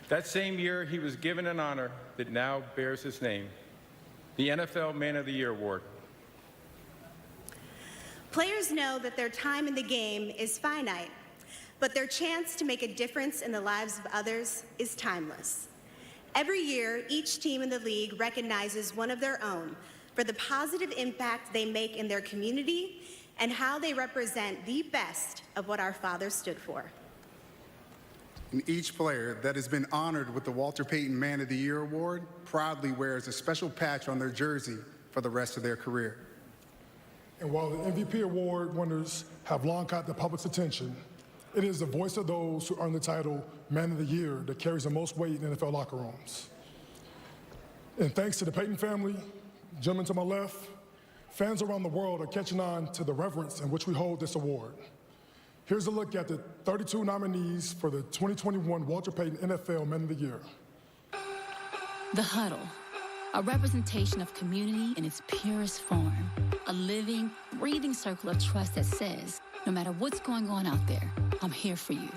That same year, he was given an honor that now bears his name, the NFL Man of the Year Award. Players know that their time in the game is finite, but their chance to make a difference in the lives of others is timeless. Every year, each team in the league recognizes one of their own for the positive impact they make in their community and how they represent the best of what our fathers stood for. And each player that has been honored with the Walter Payton Man of the Year Award proudly wears a special patch on their jersey for the rest of their career. And while the MVP award winners have long caught the public's attention, it is the voice of those who earn the title Man of the Year that carries the most weight in NFL locker rooms. And thanks to the Payton family, gentlemen to my left, fans around the world are catching on to the reverence in which we hold this award. Here's a look at the 32 nominees for the 2021 Walter Payton NFL Man of the Year. The Huddle, a representation of community in its purest form. A living, breathing circle of trust that says, no matter what's going on out there, I'm here for you.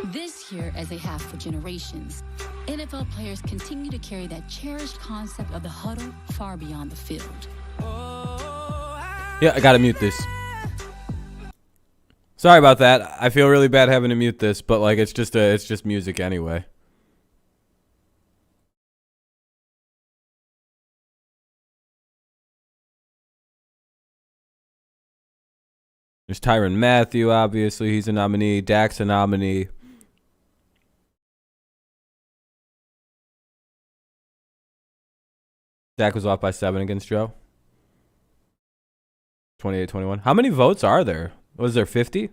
This year, as they have for generations, NFL players continue to carry that cherished concept of the huddle far beyond the field. Yeah, I gotta mute this. Sorry about that. I feel really bad having to mute this, but like it's just music anyway. There's Tyrann Mathieu, obviously. He's a nominee. Dak's a nominee. Dak was off by 7 against Joe. 28-21. How many votes are there? Was there 50?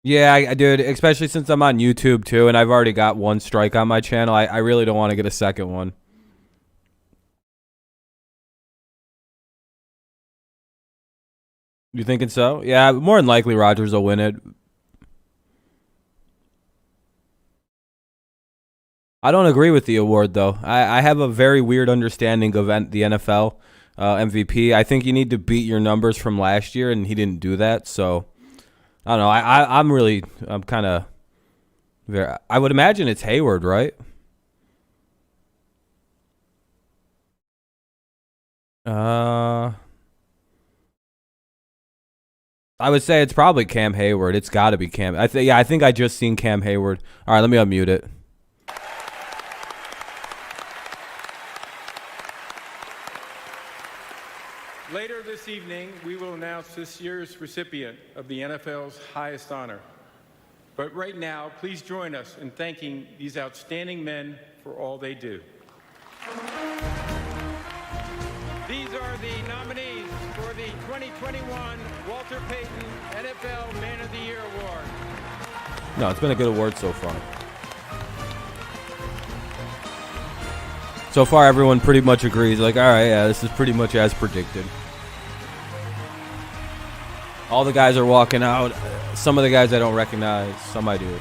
Yeah, I did, especially since I'm on YouTube too, and I've already got one strike on my channel. I really don't want to get a second one. You thinking so? Yeah, more than likely Rodgers will win it. I don't agree with the award, though. I have a very weird understanding of the NFL MVP. I think you need to beat your numbers from last year, and he didn't do that. So, I don't know. I'm kind of very. I would imagine it's Hayward, right? I would say it's probably Cam Hayward. It's got to be Cam. I think I just seen Cam Hayward. All right, let me unmute it. Later this evening, we will announce this year's recipient of the NFL's highest honor, But right now, please join us in thanking these outstanding men for all they do. These are the nominees for the 2021 Walter Payton NFL Man of the Year Award. No, it's been a good award so far. So far, everyone pretty much agrees. Like, all right, yeah, this is pretty much as predicted. All the guys are walking out. Some of the guys I don't recognize. Some I do.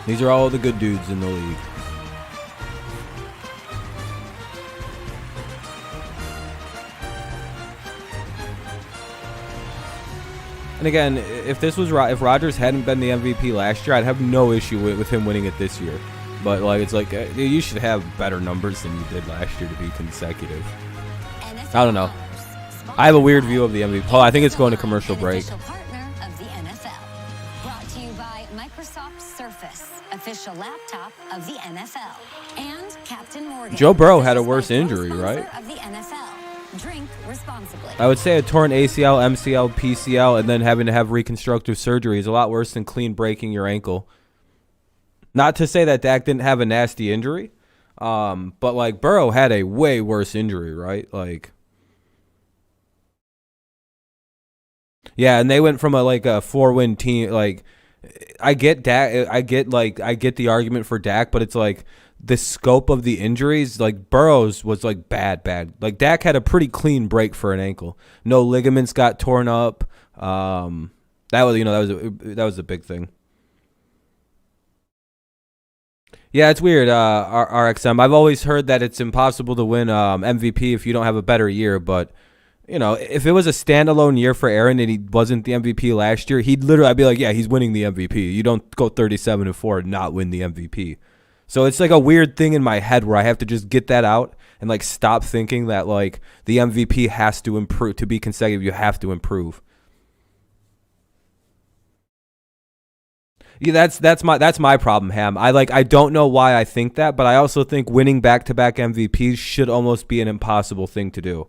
These are all the good dudes in the league. And again, if Rodgers hadn't been the MVP last year, I'd have no issue with him winning it this year. But like, it's like you should have better numbers than you did last year to be consecutive. I don't know. I have a weird view of the MVP. Oh, I think it's going to commercial break. Official laptop of the NFL, and Captain Morgan. Joe Burrow had a worse injury, right? Of the NFL. Drink responsibly. I would say a torn ACL, MCL, PCL, and then having to have reconstructive surgery is a lot worse than clean breaking your ankle. Not to say that Dak didn't have a nasty injury, but like Burrow had a way worse injury, right? Like, yeah, and they went from a 4-win team, like. I get Dak. I get the argument for Dak, but it's like the scope of the injuries. Like Burrow's was like bad. Like Dak had a pretty clean break for an ankle. No ligaments got torn up. That was a big thing. Yeah, it's weird. RXM. I've always heard that it's impossible to win MVP if you don't have a better year, but. You know, if it was a standalone year for Aaron and he wasn't the MVP last year, I'd be like, yeah, he's winning the MVP. You don't go 37-4 and not win the MVP. So it's like a weird thing in my head where I have to just get that out and like stop thinking that like the MVP has to improve to be consecutive. You have to improve. Yeah, that's my problem, Ham. I don't know why I think that, but I also think winning back-to-back MVPs should almost be an impossible thing to do.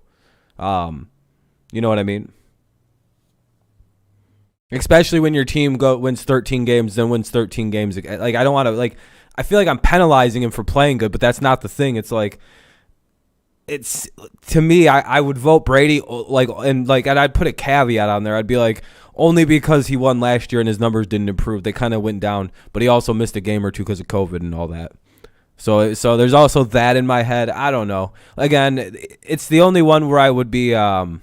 You know what I mean? Especially when your team wins 13 games, then wins 13 games. Like, I don't want to, I feel like I'm penalizing him for playing good, but that's not the thing. It's like, to me, I would vote Brady, and I'd put a caveat on there. I'd be like, only because he won last year and his numbers didn't improve. They kind of went down, but he also missed a game or two because of COVID and all that. So there's also that in my head. I don't know. Again, it's the only one where I would be not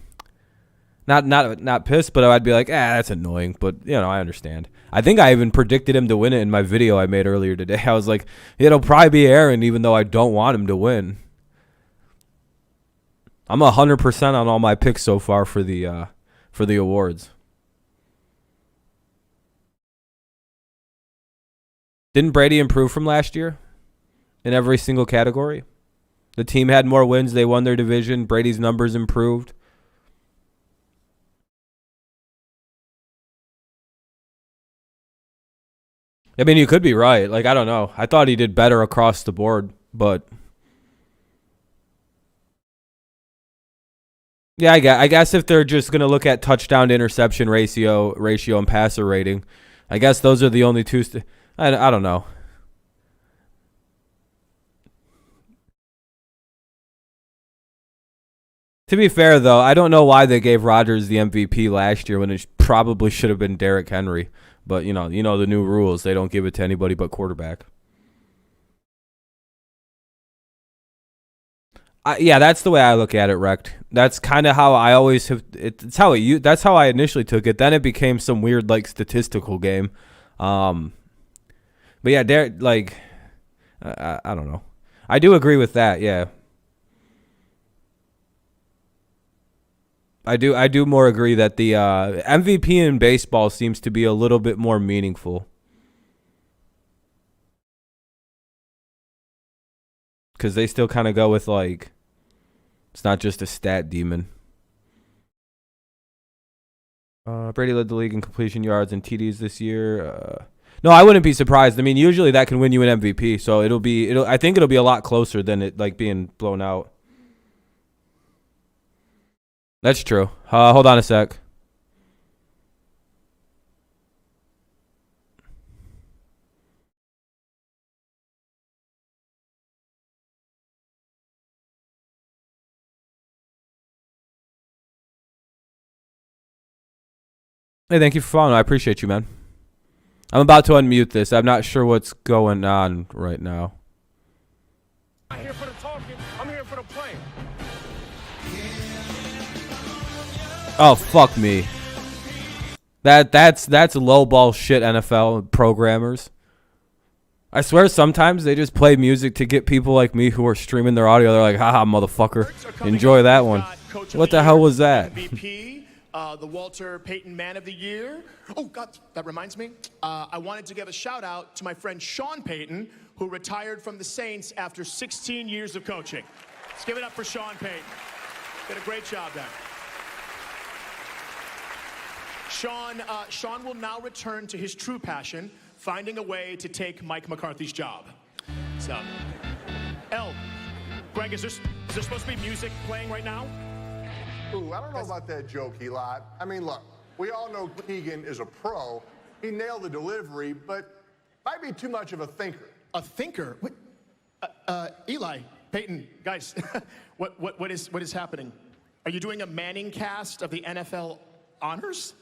pissed, but I'd be like, that's annoying. But I understand. I think I even predicted him to win it in my video I made earlier today. I was like, it'll probably be Aaron, even though I don't want him to win. I'm 100% on all my picks so far for the awards. Didn't Brady improve from last year? In every single category. The team had more wins. They won their division. Brady's numbers improved. I mean, you could be right. Like, I don't know. I thought he did better across the board, but yeah, I guess if they're just going to look at touchdown to interception ratio and passer rating, I guess those are the only two. I don't know. To be fair, though, I don't know why they gave Rodgers the MVP last year when it probably should have been Derrick Henry. But, you know the new rules. They don't give it to anybody but quarterback. Yeah, that's the way I look at it, Rect. That's kind of how I always have. That's how I initially took it. Then it became some weird statistical game. But yeah, Derrick, I don't know. I do agree with that. Yeah. I do more agree that the MVP in baseball seems to be a little bit more meaningful. Because they still kind of go with it's not just a stat demon. Brady led the league in completion yards and TDs this year. No, I wouldn't be surprised. I mean, usually that can win you an MVP, so I think it'll be a lot closer than it like being blown out. That's true. Hold on a sec. Hey, thank you for following. I appreciate you, man. I'm about to unmute this. I'm not sure what's going on right now. I'm here for the talking. I'm here for the playing. Oh, fuck me. That's low ball shit, NFL programmers. I swear sometimes they just play music to get people like me who are streaming their audio. They're like, haha, motherfucker. Enjoy that one. What the hell was that? MVP, the Walter Payton Man of the Year. Oh, God, that reminds me. I wanted to give a shout out to my friend Sean Payton, who retired from the Saints after 16 years of coaching. Let's give it up for Sean Payton. Did a great job there. Sean will now return to his true passion, finding a way to take Mike McCarthy's job. So, Greg, is there supposed to be music playing right now? Ooh, I don't know about that joke, Eli. I mean, look, we all know Keegan is a pro. He nailed the delivery, but might be too much of a thinker. A thinker? What? Eli, Payton, guys, what is happening? Are you doing a Manning cast of the NFL honors?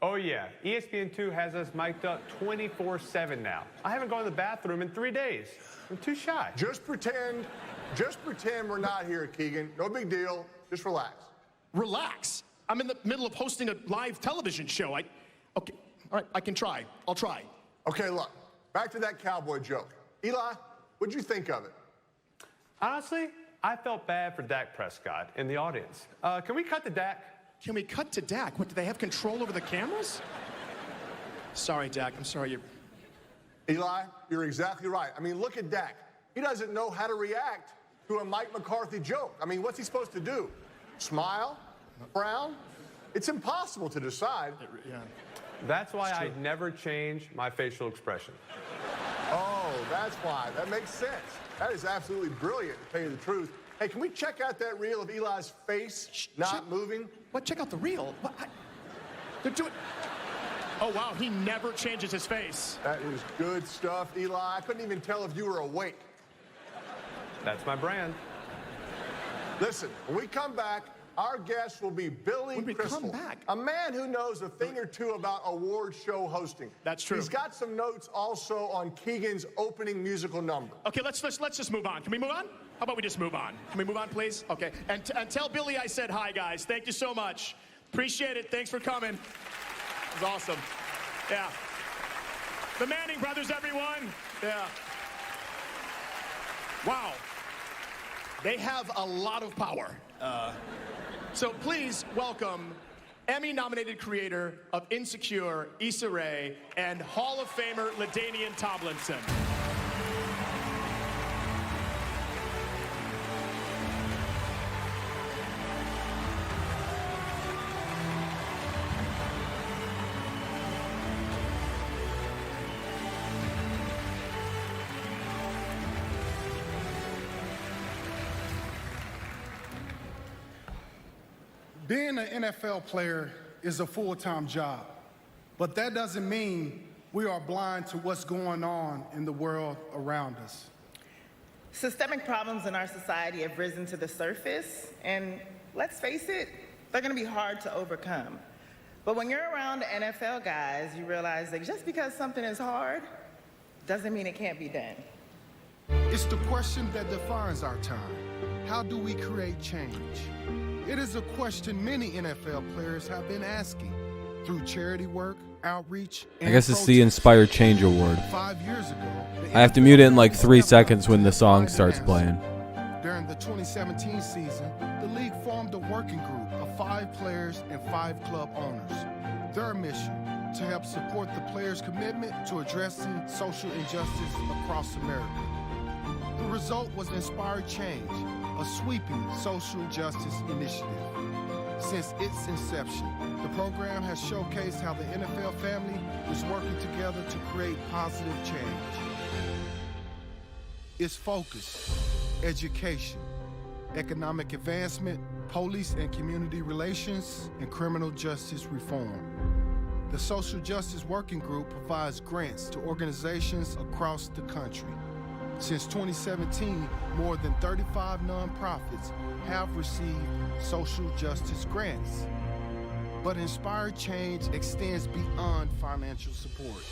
Oh, yeah. ESPN2 has us mic'd up 24/7 now. I haven't gone to the bathroom in 3 days. I'm too shy. Just pretend we're not here, Keegan. No big deal. Just relax. Relax? I'm in the middle of hosting a live television show. Okay, all right, I can try. I'll try. Okay, look, back to that cowboy joke. Eli, what'd you think of it? Honestly, I felt bad for Dak Prescott in the audience. Can we cut to Dak? Can we cut to Dak? What, do they have control over the cameras? Sorry, Dak. I'm sorry. Eli, you're exactly right. I mean, look at Dak. He doesn't know how to react to a Mike McCarthy joke. I mean, what's he supposed to do? Smile? Frown? It's impossible to decide. Yeah. That's why I never change my facial expression. Oh, that's why. That makes sense. That is absolutely brilliant, to tell you the truth. Hey, can we check out that reel of Eli's face not moving? What? Check out the reel? What? They're doing... Oh, wow, he never changes his face. That is good stuff, Eli. I couldn't even tell if you were awake. That's my brand. Listen, when we come back, our guest will be Billy Crystal, a man who knows a thing or two about award show hosting. That's true. He's got some notes also on Keegan's opening musical number. Okay, let's just move on. Can we move on? How about we just move on? Can we move on, please? Okay, and tell Billy I said hi, guys. Thank you so much. Appreciate it. Thanks for coming. It was awesome. Yeah. The Manning brothers, everyone. Yeah. Wow. They have a lot of power. So please welcome Emmy-nominated creator of Insecure, Issa Rae, and Hall of Famer LaDainian Tomlinson. Being an NFL player is a full-time job, but that doesn't mean we are blind to what's going on in the world around us. Systemic problems in our society have risen to the surface, and let's face it, they're gonna be hard to overcome. But when you're around the NFL guys, you realize that just because something is hard, doesn't mean it can't be done. It's the question that defines our time. How do we create change? It is a question many NFL players have been asking through charity work, outreach, and I guess it's the Inspired Change Award. 5 years ago, I have to mute it in like 3 seconds when the song starts playing. During the 2017 season, the league formed a working group of 5 players and 5 club owners. Their mission, to help support the players' commitment to addressing social injustice across America. The result was Inspired Change, a sweeping social justice initiative. Since its inception, the program has showcased how the NFL family is working together to create positive change. Its focus: education, economic advancement, police and community relations, and criminal justice reform. The Social Justice Working Group provides grants to organizations across the country. Since 2017, more than 35 nonprofits have received social justice grants. But Inspired Change extends beyond financial support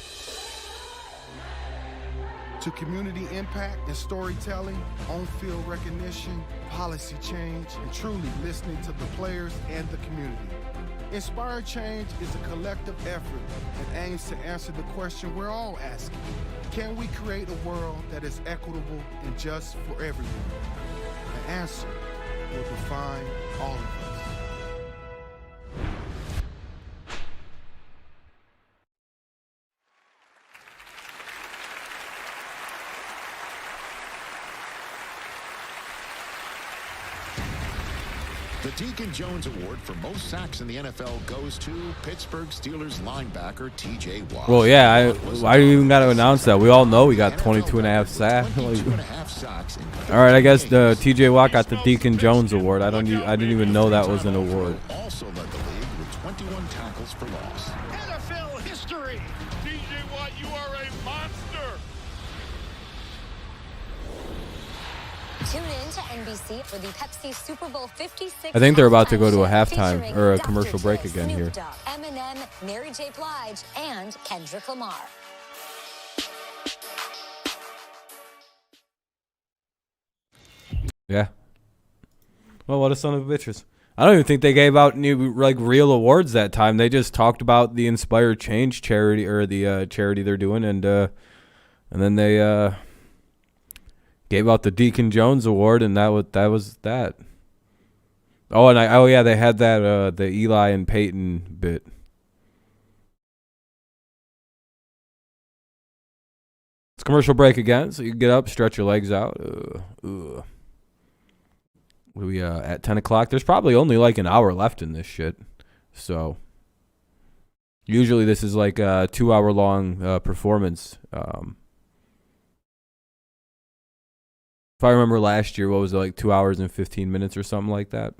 to community impact and storytelling, on-field recognition, policy change, and truly listening to the players and the community. Inspired Change is a collective effort that aims to answer the question we're all asking. Can we create a world that is equitable and just for everyone? The answer will define all of us. The Deacon Jones Award for most sacks in the NFL goes to Pittsburgh Steelers linebacker T.J. Watt. Well, yeah, why do you even got to announce that? We all know we got 22.5 sacks. All right, I guess the T.J. Watt got the Deacon Jones Award. I didn't even know that was an award. Also led the league with 21 tackles for loss. NFL history. T.J. Watt, you are a monster. Tune in to NBC for the Pepsi Super Bowl 56. I think they're about to go to a halftime or a commercial break again here. Eminem, Mary J. Blige, and Kendrick Lamar. Yeah. Well, what a son of a bitches. I don't even think they gave out new real awards that time. They just talked about the Inspired Change charity or the charity they're doing, and then they gave out the Deacon Jones Award, and that was that. Oh, and yeah, they had that the Eli and Payton bit. It's commercial break again, so you can get up, stretch your legs out. We at 10 o'clock. There's probably only like an hour left in this shit, so usually this is like a 2-hour long performance. If I remember last year, what was it, like 2 hours and 15 minutes or something like that?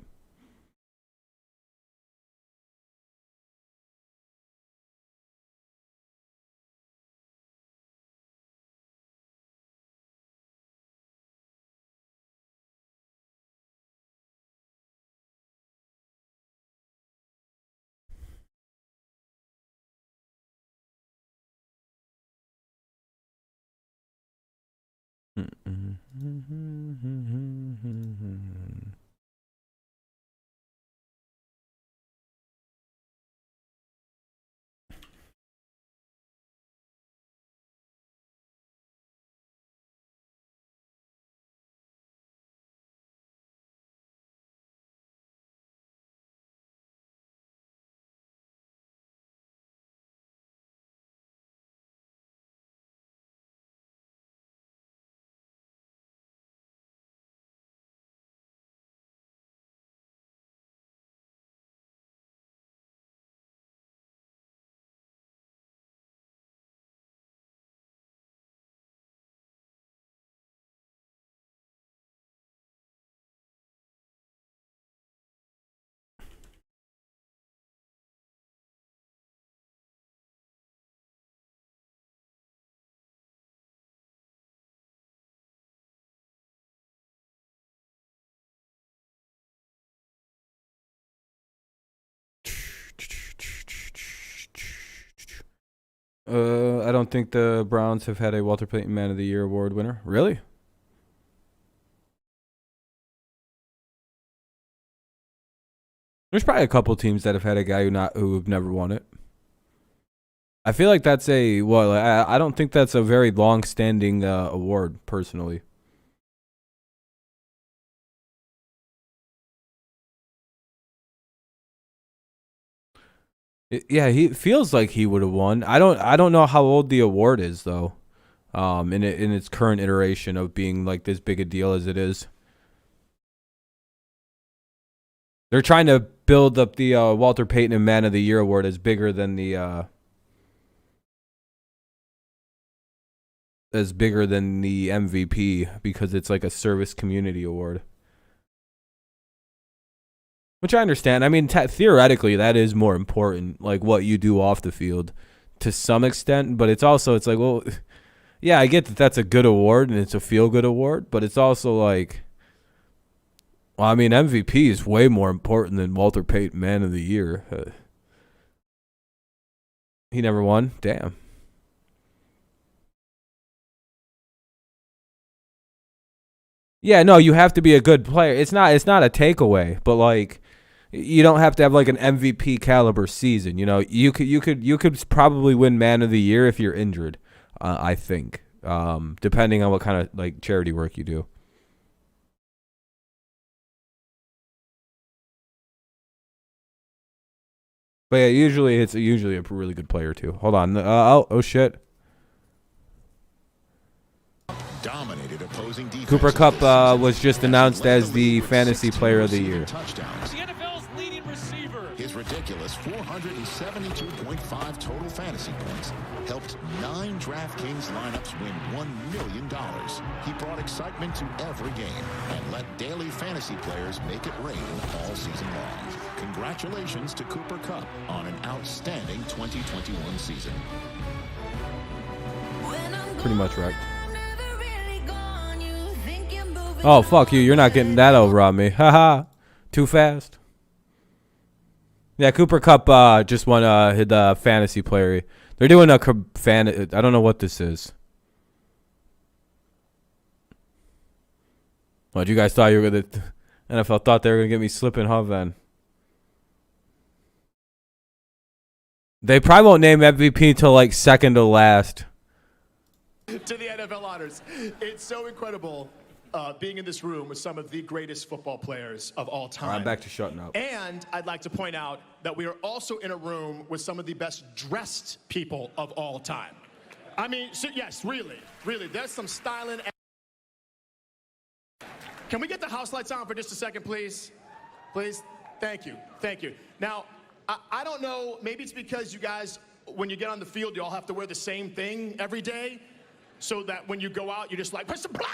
I don't think the Browns have had a Walter Payton Man of the Year award winner. Really? There's probably a couple teams that have had a guy who've never won it. I feel like that's I don't think that's a very long-standing award, personally. Yeah, he feels like he would have won. I don't know how old the award is though. In its current iteration of being like this big a deal as it is. They're trying to build up the Walter Payton and Man of the Year award as bigger than the MVP because it's like a service community award. Which I understand. I mean, theoretically, that is more important, like what you do off the field to some extent. But it's like, well, yeah, I get that that's a good award and it's a feel-good award. But it's also like, well, I mean, MVP is way more important than Walter Payton Man of the Year. He never won? Damn. Yeah, no, you have to be a good player. It's not a takeaway, but like you don't have to have like an MVP caliber season. You know, you could probably win Man of the Year if you're injured. I think, depending on what kind of like charity work you do. But yeah, usually it's a really good player too. Hold on. Oh shit. Dominated opposing defense. Cooper Kupp was just announced as the Fantasy Player of the Year. The NFL's leading receiver. His ridiculous 472.5 total fantasy points helped 9 DraftKings lineups win $1 million. He brought excitement to every game and let daily fantasy players make it rain all season long. Congratulations to Cooper Kupp on an outstanding 2021 season. Pretty much wrecked. Oh, fuck you. You're not getting that over on me. Haha. Too fast. Yeah, Cooper Kupp just won the fantasy player. They're doing a I don't know what this is. What, you guys thought you were going to... NFL thought they were going to get me slipping, huh, Van? They probably won't name MVP until like second to last. To the NFL honors. It's so incredible being in this room with some of the greatest football players of all time. All right, I'm back to shutting up. And I'd like to point out that we are also in a room with some of the best dressed people of all time. I mean, so yes, really, there's some styling. Can we get the house lights on for just a second, please? Please? Thank you. Now, I don't know, maybe it's because you guys, when you get on the field, you all have to wear the same thing every day, so that when you go out, you're just like, press the blah!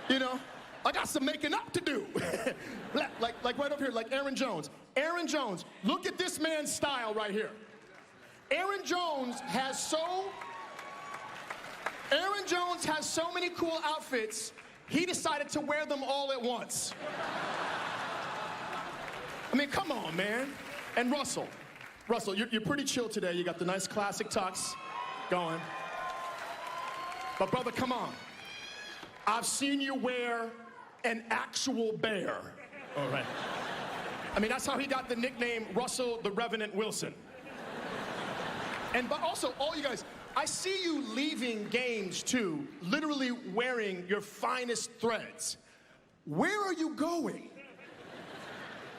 You know, I got some making up to do. like right up here, like Aaron Jones. Aaron Jones, look at this man's style right here. Aaron Jones has so many cool outfits, he decided to wear them all at once. I mean, come on, man. And Russell, you're pretty chill today. You got the nice classic tux going. But brother, come on. I've seen you wear an actual bear. All right. I mean, that's how he got the nickname Russell the Revenant Wilson. But also, all you guys, I see you leaving games too, literally wearing your finest threads. Where are you going?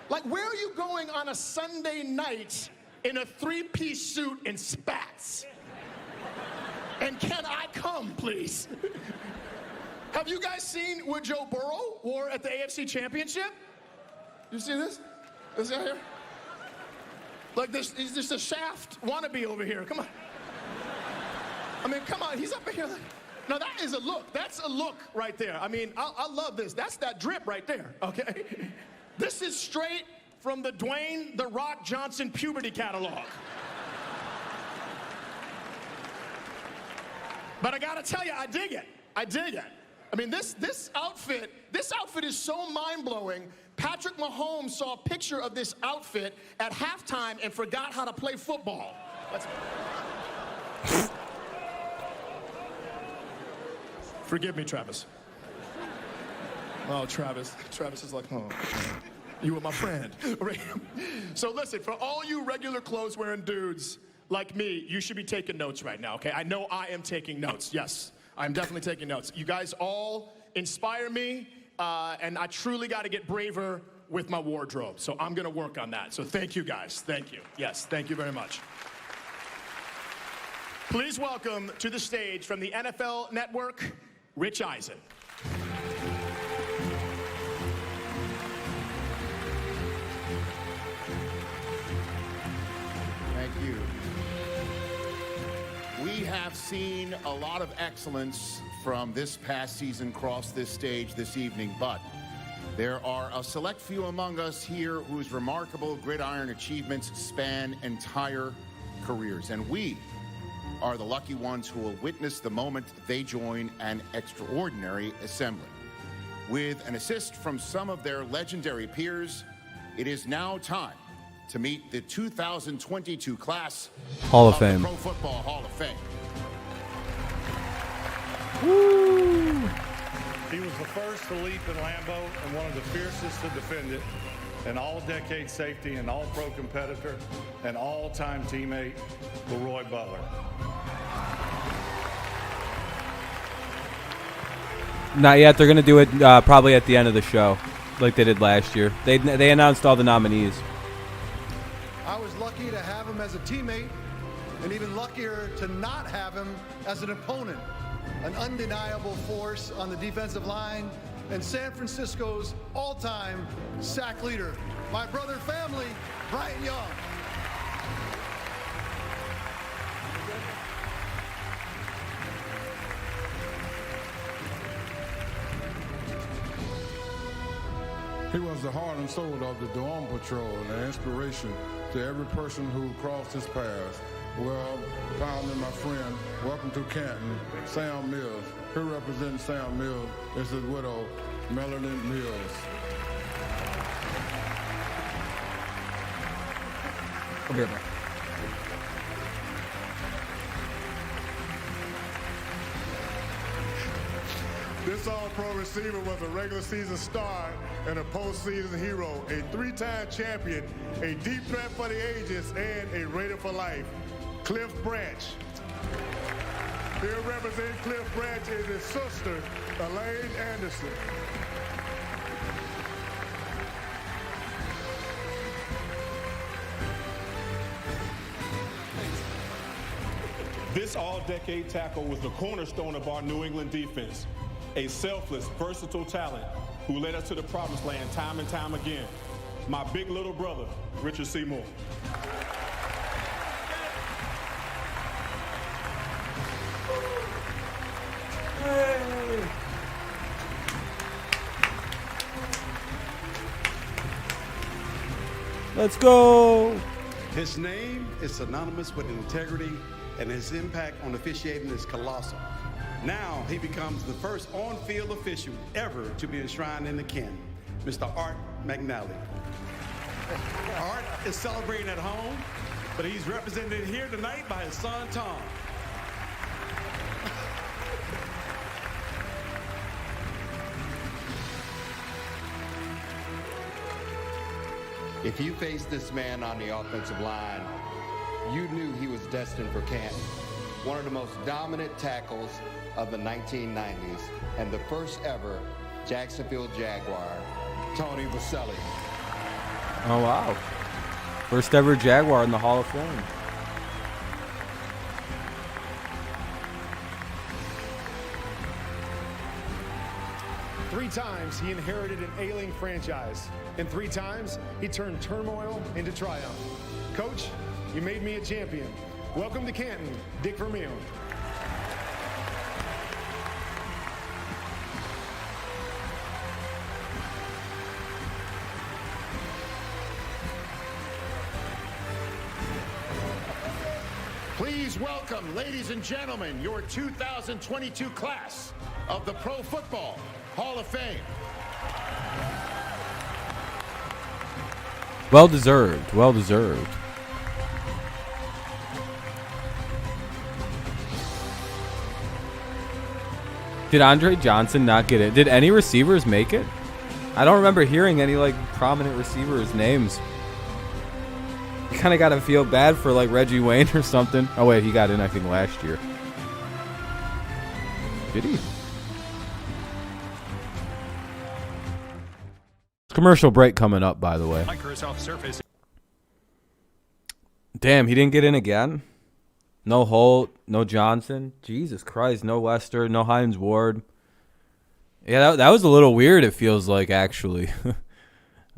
Like, where are you going on a Sunday night in a 3-piece suit and spats? And can I come, please? Have you guys seen what Joe Burrow wore at the AFC Championship? You see this? This guy here? Like this, he's just a Shaft wannabe over here. Come on. I mean, come on, he's up here. No, that is a look. That's a look right there. I mean, I love this. That's that drip right there, okay? This is straight from the Dwayne "The Rock" Johnson puberty catalog. But I gotta tell you, I dig it. I mean, this outfit is so mind-blowing. Patrick Mahomes saw a picture of this outfit at halftime and forgot how to play football. Forgive me, Travis. Oh, Travis is like, oh, you were my friend. So listen, for all you regular clothes-wearing dudes like me, you should be taking notes right now, okay? I know I am taking notes, yes. I'm definitely taking notes. You guys all inspire me, and I truly got to get braver with my wardrobe. So I'm going to work on that. So thank you, guys. Thank you. Yes, thank you very much. Please welcome to the stage from the NFL Network, Rich Eisen. you. We have seen a lot of excellence from this past season cross this stage this evening, but there are a select few among us here whose remarkable gridiron achievements span entire careers, and we are the lucky ones who will witness the moment they join an extraordinary assembly. With an assist from some of their legendary peers, it is now time to meet the 2022 class Hall of Fame. the Pro Football Hall of Fame. Woo! He was the first to leap in Lambeau and one of the fiercest to defend it, an all-decade safety, an all-pro competitor, an all-time teammate with Roy Butler. Not yet. They're going to do it probably at the end of the show, like they did last year. They announced all the nominees. I was lucky to have him as a teammate, and even luckier to not have him as an opponent. An undeniable force on the defensive line, and San Francisco's all-time sack leader, my brother family, Brian Young. He was the heart and soul of the Dawn Patrol and an inspiration to every person who crossed his path. Well, founding my friend, welcome to Canton, Sam Mills. Here representing Sam Mills is his widow, Melanie Mills. Come here, man. This all-pro receiver was a regular season star and a postseason hero, a three-time champion, a deep threat for the ages, and a Raider for life. Cliff Branch. Here representing Cliff Branch is his sister, Elaine Anderson. This all-decade tackle was the cornerstone of our New England defense. A selfless, versatile talent who led us to the promised land time and time again. My big little brother, Richard Seymour. Hey. Let's go. His name is synonymous with integrity, and his impact on officiating is colossal. Now he becomes the first on-field official ever to be enshrined in the Ken, Mr. Art McNally. Art is celebrating at home, but he's represented here tonight by his son, Tom. If you faced this man on the offensive line, you knew he was destined for Canton. One of the most dominant tackles of the 1990s, and the first ever Jacksonville Jaguar, Tony Vaselli. Oh, wow. First ever Jaguar in the Hall of Fame. Three times he inherited an ailing franchise, and 3 times he turned turmoil into triumph. Coach, you made me a champion. Welcome to Canton, Dick Vermeil. Please welcome, ladies and gentlemen, your 2022 class of the Pro Football Hall of Fame. Well deserved. Well deserved. Did Andre Johnson not get it? Did any receivers make it? I don't remember hearing any like prominent receivers' names. You kind of got to feel bad for like Reggie Wayne or something. Oh wait, he got in I think last year. Did he? Commercial break coming up, by the way. Damn, he didn't get in again? No Holt, no Johnson. Jesus Christ, no Lester, no Hines Ward. Yeah, that was a little weird, it feels like, actually.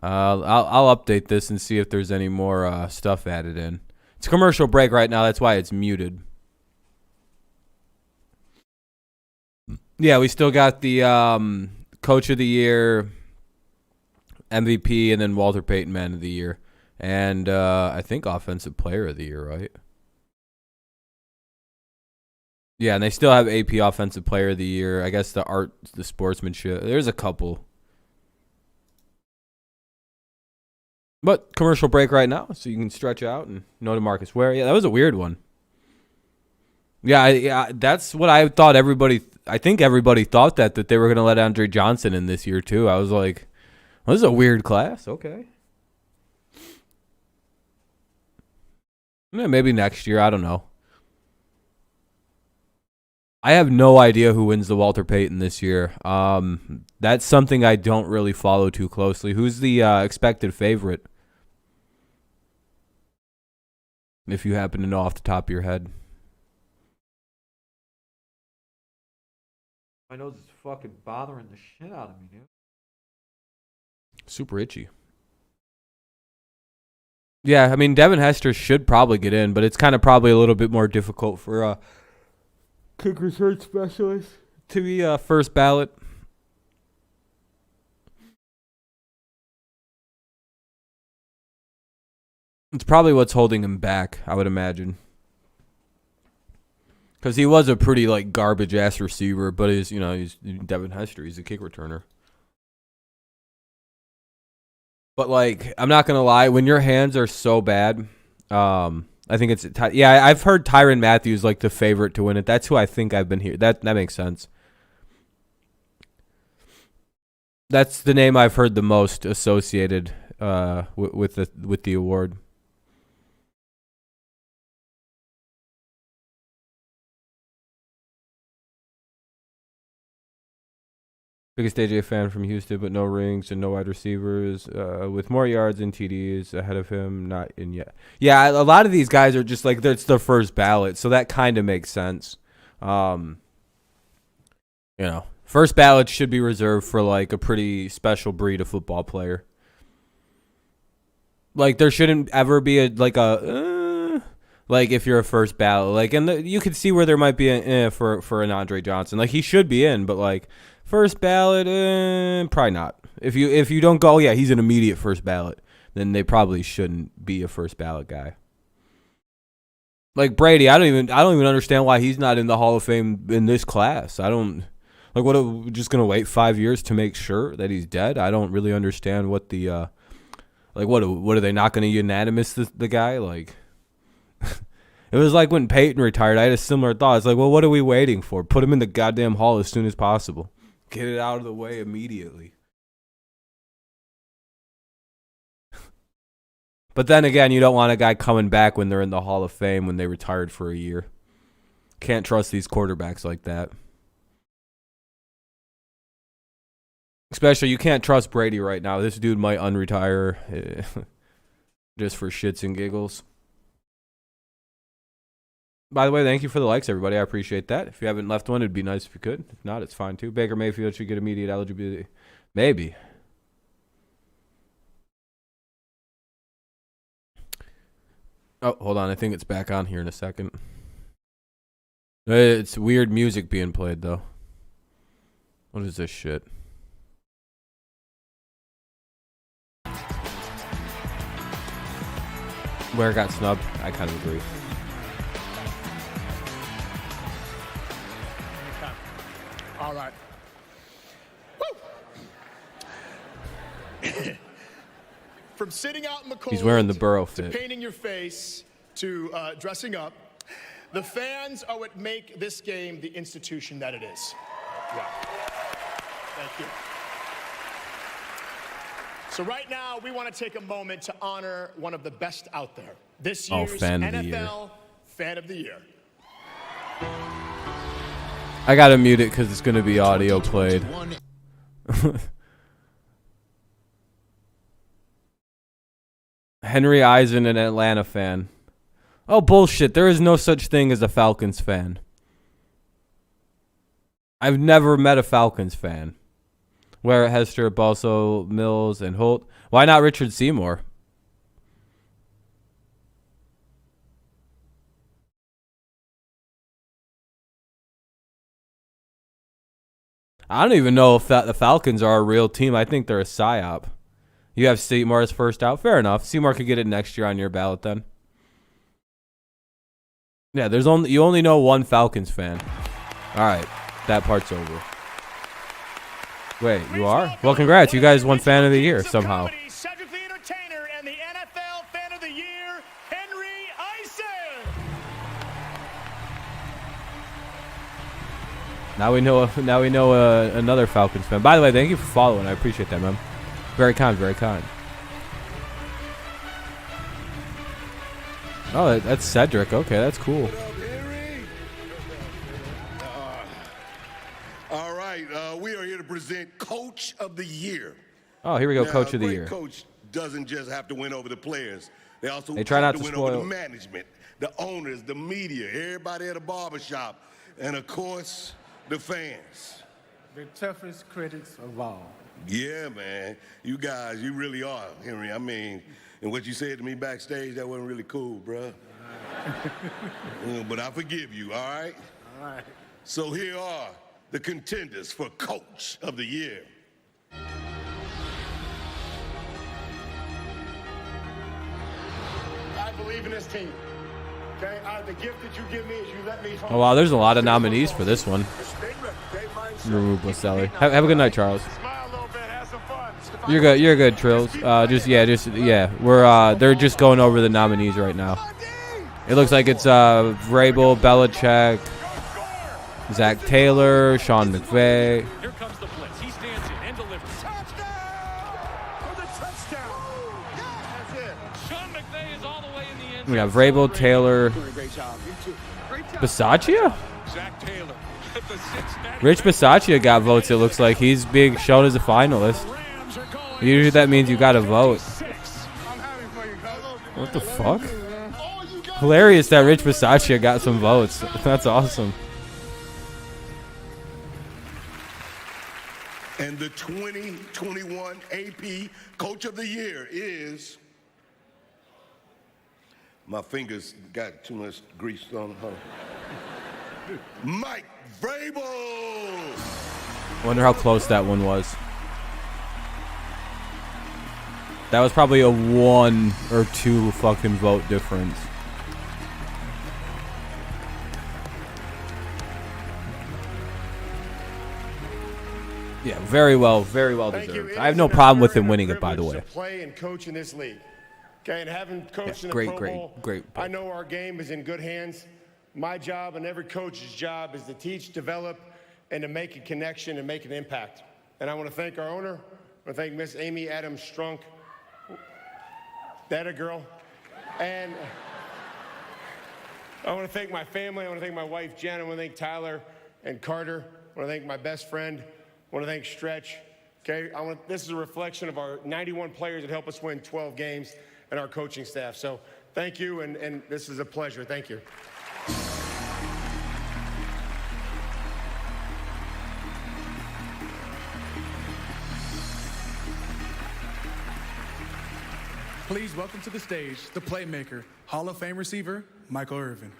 I'll update this and see if there's any more stuff added in. It's a commercial break right now. That's why it's muted. Yeah, we still got the Coach of the Year, MVP, and then Walter Payton Man of the Year. And I think Offensive Player of the Year, right? Yeah, and they still have AP Offensive Player of the Year. I guess the art, the sportsmanship. There's a couple. But commercial break right now, so you can stretch out and know DeMarcus Ware. Yeah, that was a weird one. Yeah, that's what I thought everybody... I think everybody thought that they were going to let Andre Johnson in this year, too. I was like, well, this is a weird class. Okay. Yeah, maybe next year. I don't know. I have no idea who wins the Walter Payton this year. That's something I don't really follow too closely. Who's the expected favorite? If you happen to know off the top of your head. My nose is fucking bothering the shit out of me, dude. Super itchy. Yeah, I mean, Devin Hester should probably get in, but it's kind of probably a little bit more difficult for a kick research specialist to be first ballot. It's probably what's holding him back, I would imagine. Because he was a pretty, like, garbage-ass receiver, but he's Devin Hester. He's a kick returner. But, like, I'm not going to lie. When your hands are so bad, I think it's... Yeah, I've heard Tyrann Mathieu like the favorite to win it. That's who I think I've been here. That makes sense. That's the name I've heard the most associated with the award. Biggest AJ fan from Houston, but no rings and no wide receivers. With more yards and TDs ahead of him, not in yet. Yeah, a lot of these guys are just like, it's the first ballot, so that kind of makes sense. First ballot should be reserved for like a pretty special breed of football player. Like there shouldn't ever be like if you're a first ballot, like, and you could see where there might be for an Andre Johnson. Like he should be in, but like. First ballot, probably not. If you don't go, yeah, he's an immediate first ballot, then they probably shouldn't be a first ballot guy. Like Brady, I don't even understand why he's not in the Hall of Fame in this class. I don't like what we're just gonna wait 5 years to make sure that he's dead. I don't really understand what the what are they not gonna unanimous the guy like. It was like when Payton retired. I had a similar thought. It's like, well, what are we waiting for? Put him in the goddamn Hall as soon as possible. Get it out of the way immediately. But then again, you don't want a guy coming back when they're in the Hall of Fame when they retired for a year. Can't trust these quarterbacks like that. Especially, you can't trust Brady right now. This dude might unretire just for shits and giggles. By the way, thank you for the likes, everybody. I appreciate that. If you haven't left one, it'd be nice if you could. If not, it's fine, too. Baker Mayfield should get immediate eligibility. Maybe. Oh, hold on. I think it's back on here in a second. It's weird music being played, though. What is this shit? Where it got snubbed? I kind of agree. All right. Woo! From sitting out in the cold, he's wearing the Burrow fit, to painting your face, to dressing up, the fans are what make this game the institution that it is. Yeah. Thank you. So right now, we want to take a moment to honor one of the best out there. This year's NFL Fan of the Year. I gotta mute it because it's gonna be audio played. Henry Eisen, an Atlanta fan. Oh, bullshit. There is no such thing as a Falcons fan. I've never met a Falcons fan. Where Hester, Balso, Mills, and Holt. Why not Richard Seymour? I don't even know if the Falcons are a real team. I think they're a psyop. You have Seymour as first out. Fair enough. Seymour could get it next year on your ballot then. Yeah, you only know one Falcons fan. All right, that part's over. Wait, you are? Well, congrats. You guys won Fan of the Year somehow. Cedric the Entertainer and the NFL Fan of the Year, Henry Eisen. Now we know another Falcons fan. By the way, thank you for following. I appreciate that, man. Very kind, very kind. Oh, that's Cedric. Okay, that's cool. All right, we are here to present Coach of the Year. Oh, here we go, now, Coach of the Year. Coach doesn't just have to win over the players. They also try have not to win spoil. over the management, the owners, the media, everybody at the barbershop, and of course, the fans. The toughest critics of all. Yeah, man. You guys, you really are, Henry. I mean, and what you said to me backstage, that wasn't really cool, bruh. But I forgive you, all right? All right. So here are the contenders for Coach of the Year. I believe in this team. Okay, the gift that you give me is you let me. Oh wow, there's a lot of nominees for this one. Remove Boselli. Have a good night, Charles. You're good. You're good, Trills. They're just going over the nominees right now. It looks like it's Vrabel, Belichick, Zach Taylor, Sean McVay. Here comes the blitz. He stands in and delivers. Sean McVay is all the way in the end. We got Vrabel, Taylor, Bisaccia? Zach Taylor. Rich Bisaccia got votes, it looks like. He's being shown as a finalist. Usually that means you got to vote. What the fuck? Hilarious that Rich Bisaccia got some votes. That's awesome. And the 2021 AP Coach of the Year is... My fingers got too much grease on them. Mike Vrabel! Wonder how close that one was. That was probably a 1 or 2 fucking vote difference. Yeah, very well deserved. I have no problem with him winning it, by the way. To play and coach in this league. Okay, and having coached in the great, Pro Bowl, great. I know our game is in good hands. My job and every coach's job is to teach, develop, and to make a connection and make an impact. And I want to thank our owner. I want to thank Miss Amy Adams Strunk. That a girl. And I want to thank my family. I want to thank my wife, Jen. I want to thank Tyler and Carter. I want to thank my best friend. I want to thank Stretch. Okay, this is a reflection of our 91 players that help us win 12 games and our coaching staff. So thank you, and this is a pleasure. Thank you. Please welcome to the stage the playmaker, Hall of Fame receiver, Michael Irvin.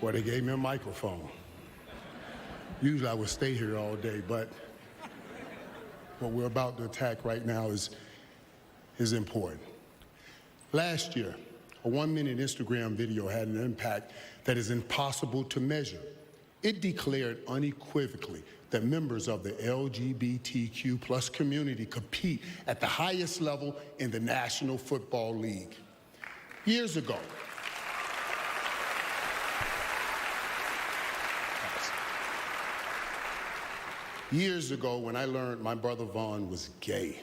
Well, they gave me a microphone. Usually I would stay here all day, but what we're about to attack right now is important. Last year, a 1-minute Instagram video had an impact that is impossible to measure. It declared unequivocally that members of the LGBTQ plus community compete at the highest level in the National Football League. Years ago, when I learned my brother Vaughn was gay,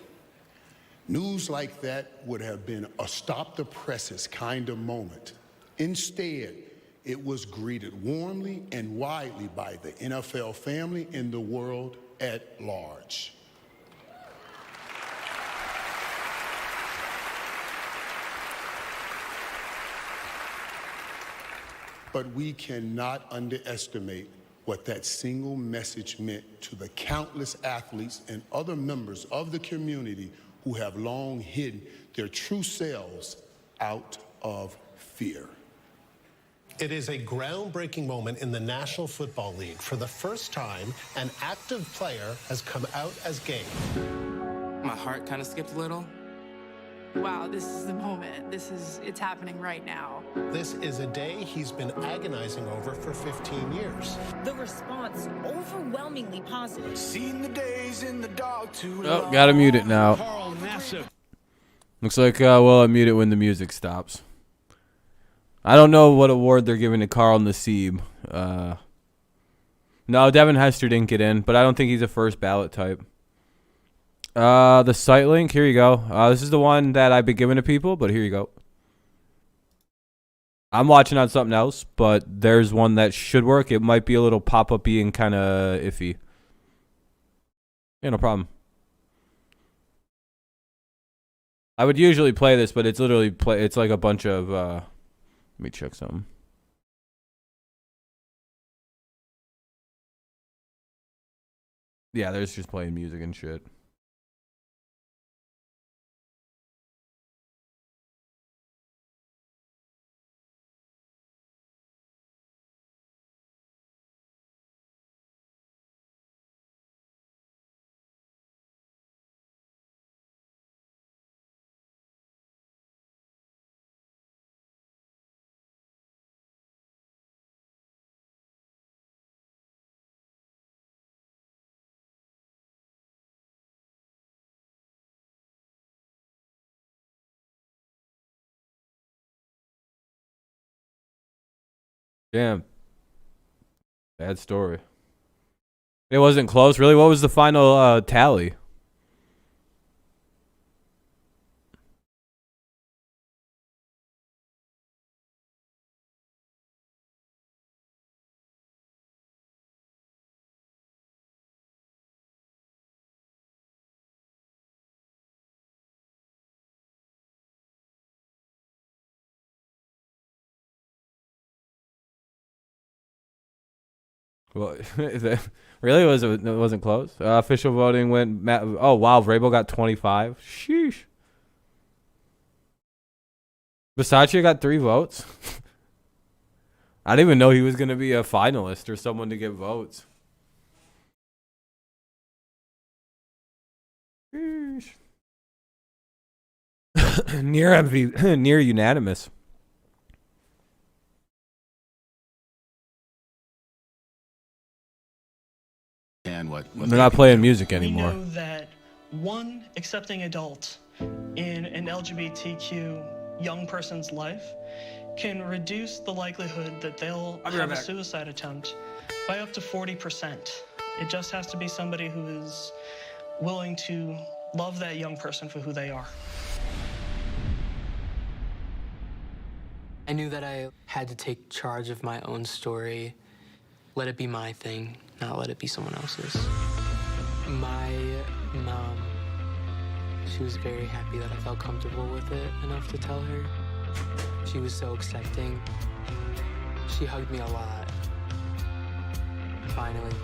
news like that would have been a stop the presses kind of moment. Instead, it was greeted warmly and widely by the NFL family and the world at large. But we cannot underestimate what that single message meant to the countless athletes and other members of the community who have long hidden their true selves out of fear. It is a groundbreaking moment in the National Football League. For the first time, an active player has come out as gay. My heart kind of skipped a little. Wow, this is the moment. It's happening right now. This is a day he's been agonizing over for 15 years. The response overwhelmingly positive. Seen the days in the dark too Oh, gotta mute it now. Looks like we'll unmute it when the music stops. I don't know what award they're giving to Carl Nassib. No, Devin Hester didn't get in, but I don't think he's a first ballot type. The site link, here you go. This is the one that I've been giving to people, but here you go. I'm watching on something else, but there's one that should work. It might be a little pop-up being kind of iffy. Yeah, no problem. I would usually play this, but it's literally it's like a bunch of let me check something. Yeah, there's just playing music and shit. Damn. Bad story. It wasn't close, really? What was the final tally? Well, really? It wasn't close? Official voting went... Oh, wow. Vrabel got 25. Sheesh. Versace got 3 votes. I didn't even know he was going to be a finalist or someone to get votes. Sheesh. Near unanimous. And what they're not playing music anymore. We know that one accepting adult in an LGBTQ young person's life can reduce the likelihood that they'll have a suicide attempt by up to 40%. It just has to be somebody who is willing to love that young person for who they are. I knew that I had to take charge of my own story, let it be my thing, not let it be someone else's. My mom, she was very happy that I felt comfortable with it enough to tell her. She was so accepting. She hugged me a lot. Finally,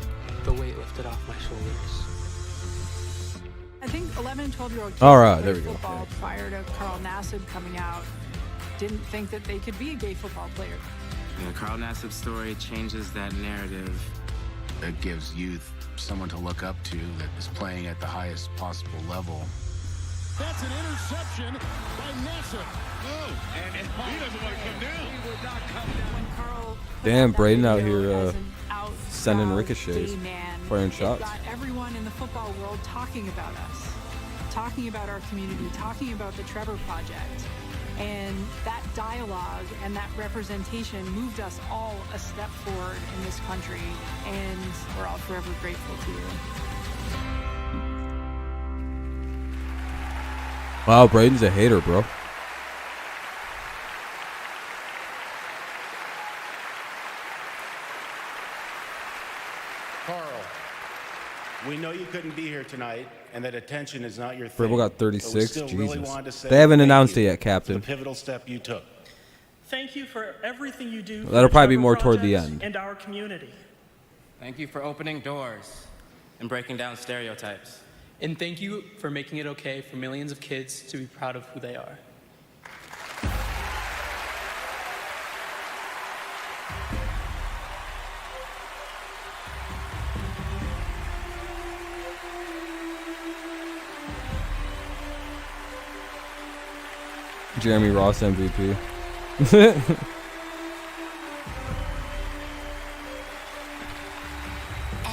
the weight lifted off my shoulders. I think 11 and 12-year-old kids All right, who there played we go. football prior to Carl Nassib coming out didn't think that they could be a gay football player. The Carl Nassib story changes that narrative. It gives youth someone to look up to that is playing at the highest possible level. That's an interception by Nassib. Oh, and he doesn't want to come down. He would not come down. When Carl Damn, Braden out here as an sending out ricochets, gay man, firing it shots. got everyone in the football world talking about us, talking about our community, talking about the Trevor Project. And that dialogue and that representation moved us all a step forward in this country, and we're all forever grateful to you. Wow, Braden's a hater, bro. Carl, we know you couldn't be here tonight, and that attention is not your thing. Vrabel got but we 36. still Jesus. really wanted to say They haven't thank announced you it yet, for Captain. the pivotal step you took. Thank you for everything you do. That'll for probably be Trevor more toward the Project end. And our community. Thank you for opening doors and breaking down stereotypes. And thank you for making it okay for millions of kids to be proud of who they are. Jeremy Ross MVP.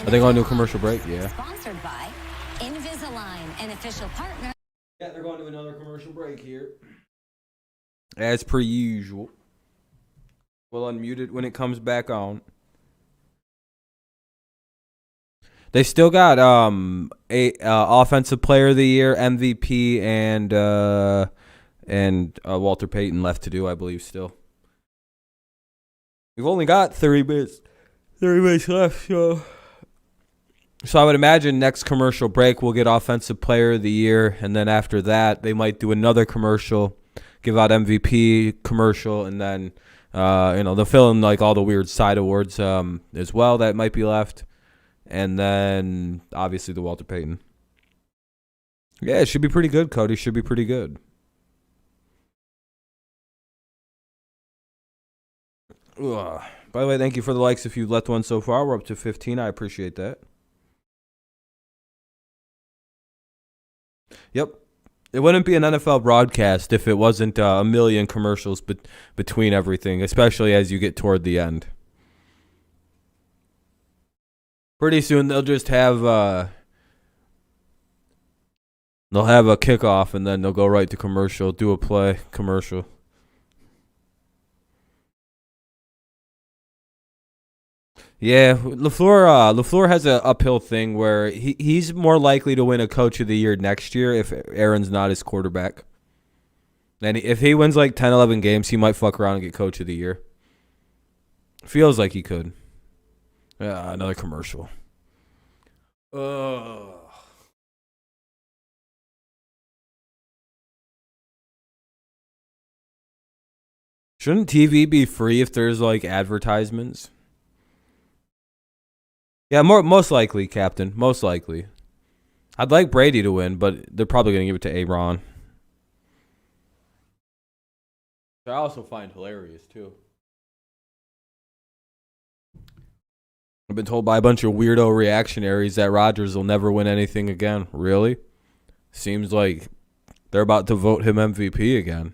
Are they going to do a commercial break? Yeah. Sponsored by Invisalign, an official partner. Yeah, they're going to another commercial break here. As per usual. We'll unmute it when it comes back on. They still got offensive player of the year, MVP, and Walter Payton left to do, I believe, still. We've only got 30 minutes left, so I would imagine next commercial break we'll get offensive player of the year, and then after that they might do another commercial, give out MVP commercial, and then they'll fill in like all the weird side awards as well that might be left, and then obviously the Walter Payton. Yeah, it should be pretty good, Cody. Should be pretty good. Ugh. By the way, thank you for the likes if you've left one so far. We're up to 15. I appreciate that. Yep. It wouldn't be an NFL broadcast if it wasn't a million commercials between everything, especially as you get toward the end. Pretty soon they'll just have a kickoff and then they'll go right to commercial, do a play, commercial. Yeah, LaFleur has an uphill thing where he's more likely to win a Coach of the Year next year if Aaron's not his quarterback. And if he wins like 10, 11 games, he might fuck around and get Coach of the Year. Feels like he could. Another commercial. Ugh. Shouldn't TV be free if there's like advertisements? Yeah, most likely, Captain. Most likely. I'd like Brady to win, but they're probably going to give it to Aaron. I also find hilarious, too. I've been told by a bunch of weirdo reactionaries that Rodgers will never win anything again. Really? Seems like they're about to vote him MVP again.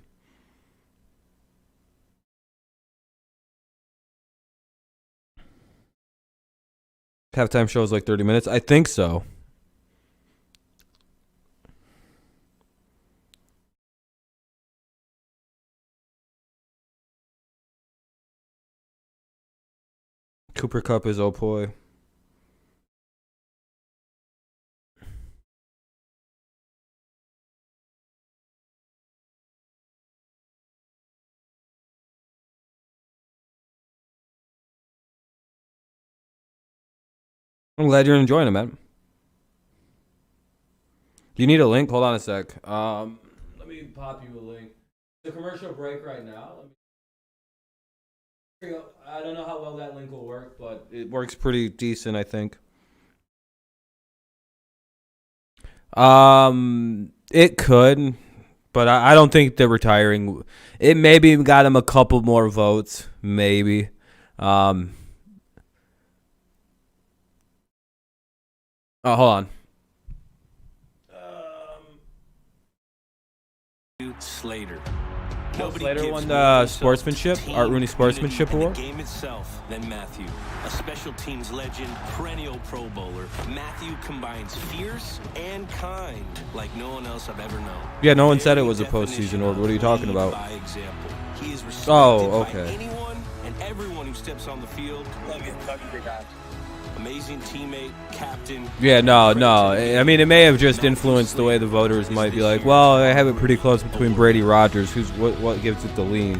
Halftime show is like 30 minutes. I think so. Cooper Kupp is Opoy. I'm glad you're enjoying it, man. Do you need a link? Hold on a sec. Let me pop you a link. The commercial break right now. Here you go. I don't know how well that link will work, but it works pretty decent, I think. It could, but I don't think they're retiring. It maybe got him a couple more votes, maybe. Oh, hold on. Slater. Slater won the sportsmanship, Art Rooney Sportsmanship Award. The game itself, then Matthew, a special teams legend, perennial Pro Bowler. Matthew combines fierce and kind like no one else I've ever known. Yeah, no one said it was a postseason award. What are you talking about? By example, he is respected by anyone and everyone who steps on the field. Love you, big guys. Amazing teammate, captain. Yeah, no. I mean, it may have just influenced the way the voters might be like, well, I have it pretty close between Brady Rodgers. What gives it the lean?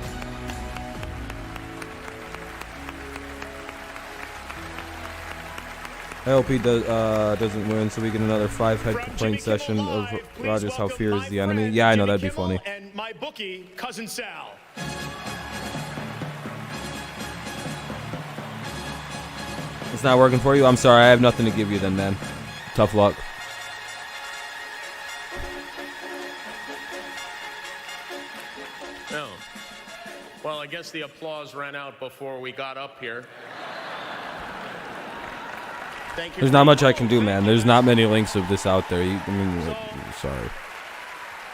I hope he doesn't win, so we get another 5-head complaint session of Rodgers. How fear is the enemy. Yeah, I know, that'd be funny. And my bookie, Cousin Sal. It's not working for you? I'm sorry. I have nothing to give you then, man. Tough luck. No. Well, I guess the applause ran out before we got up here. Thank you. There's not much I can do, man. There's not many links of this out there. Sorry.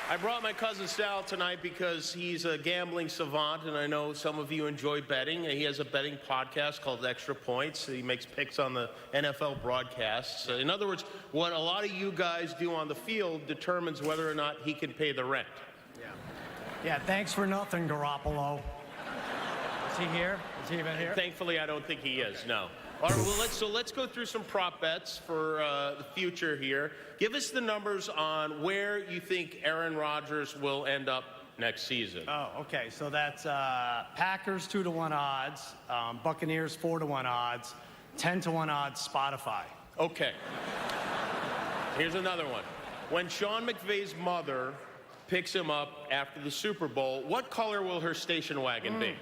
I brought my cousin Sal tonight because he's a gambling savant, and I know some of you enjoy betting. He has a betting podcast called Extra Points. He makes picks on the NFL broadcasts. In other words, what a lot of you guys do on the field determines whether or not he can pay the rent. Yeah, thanks for nothing, Garoppolo. Is he here? Is he even here? Thankfully, I don't think he is, no. All right, well, let's go through some prop bets for the future here. Give us the numbers on where you think Aaron Rodgers will end up next season. Oh, okay. So that's Packers 2-1 odds, Buccaneers 4-1 odds, 10-1 odds Spotify. Okay. Here's another one. When Sean McVay's mother picks him up after the Super Bowl, what color will her station wagon be?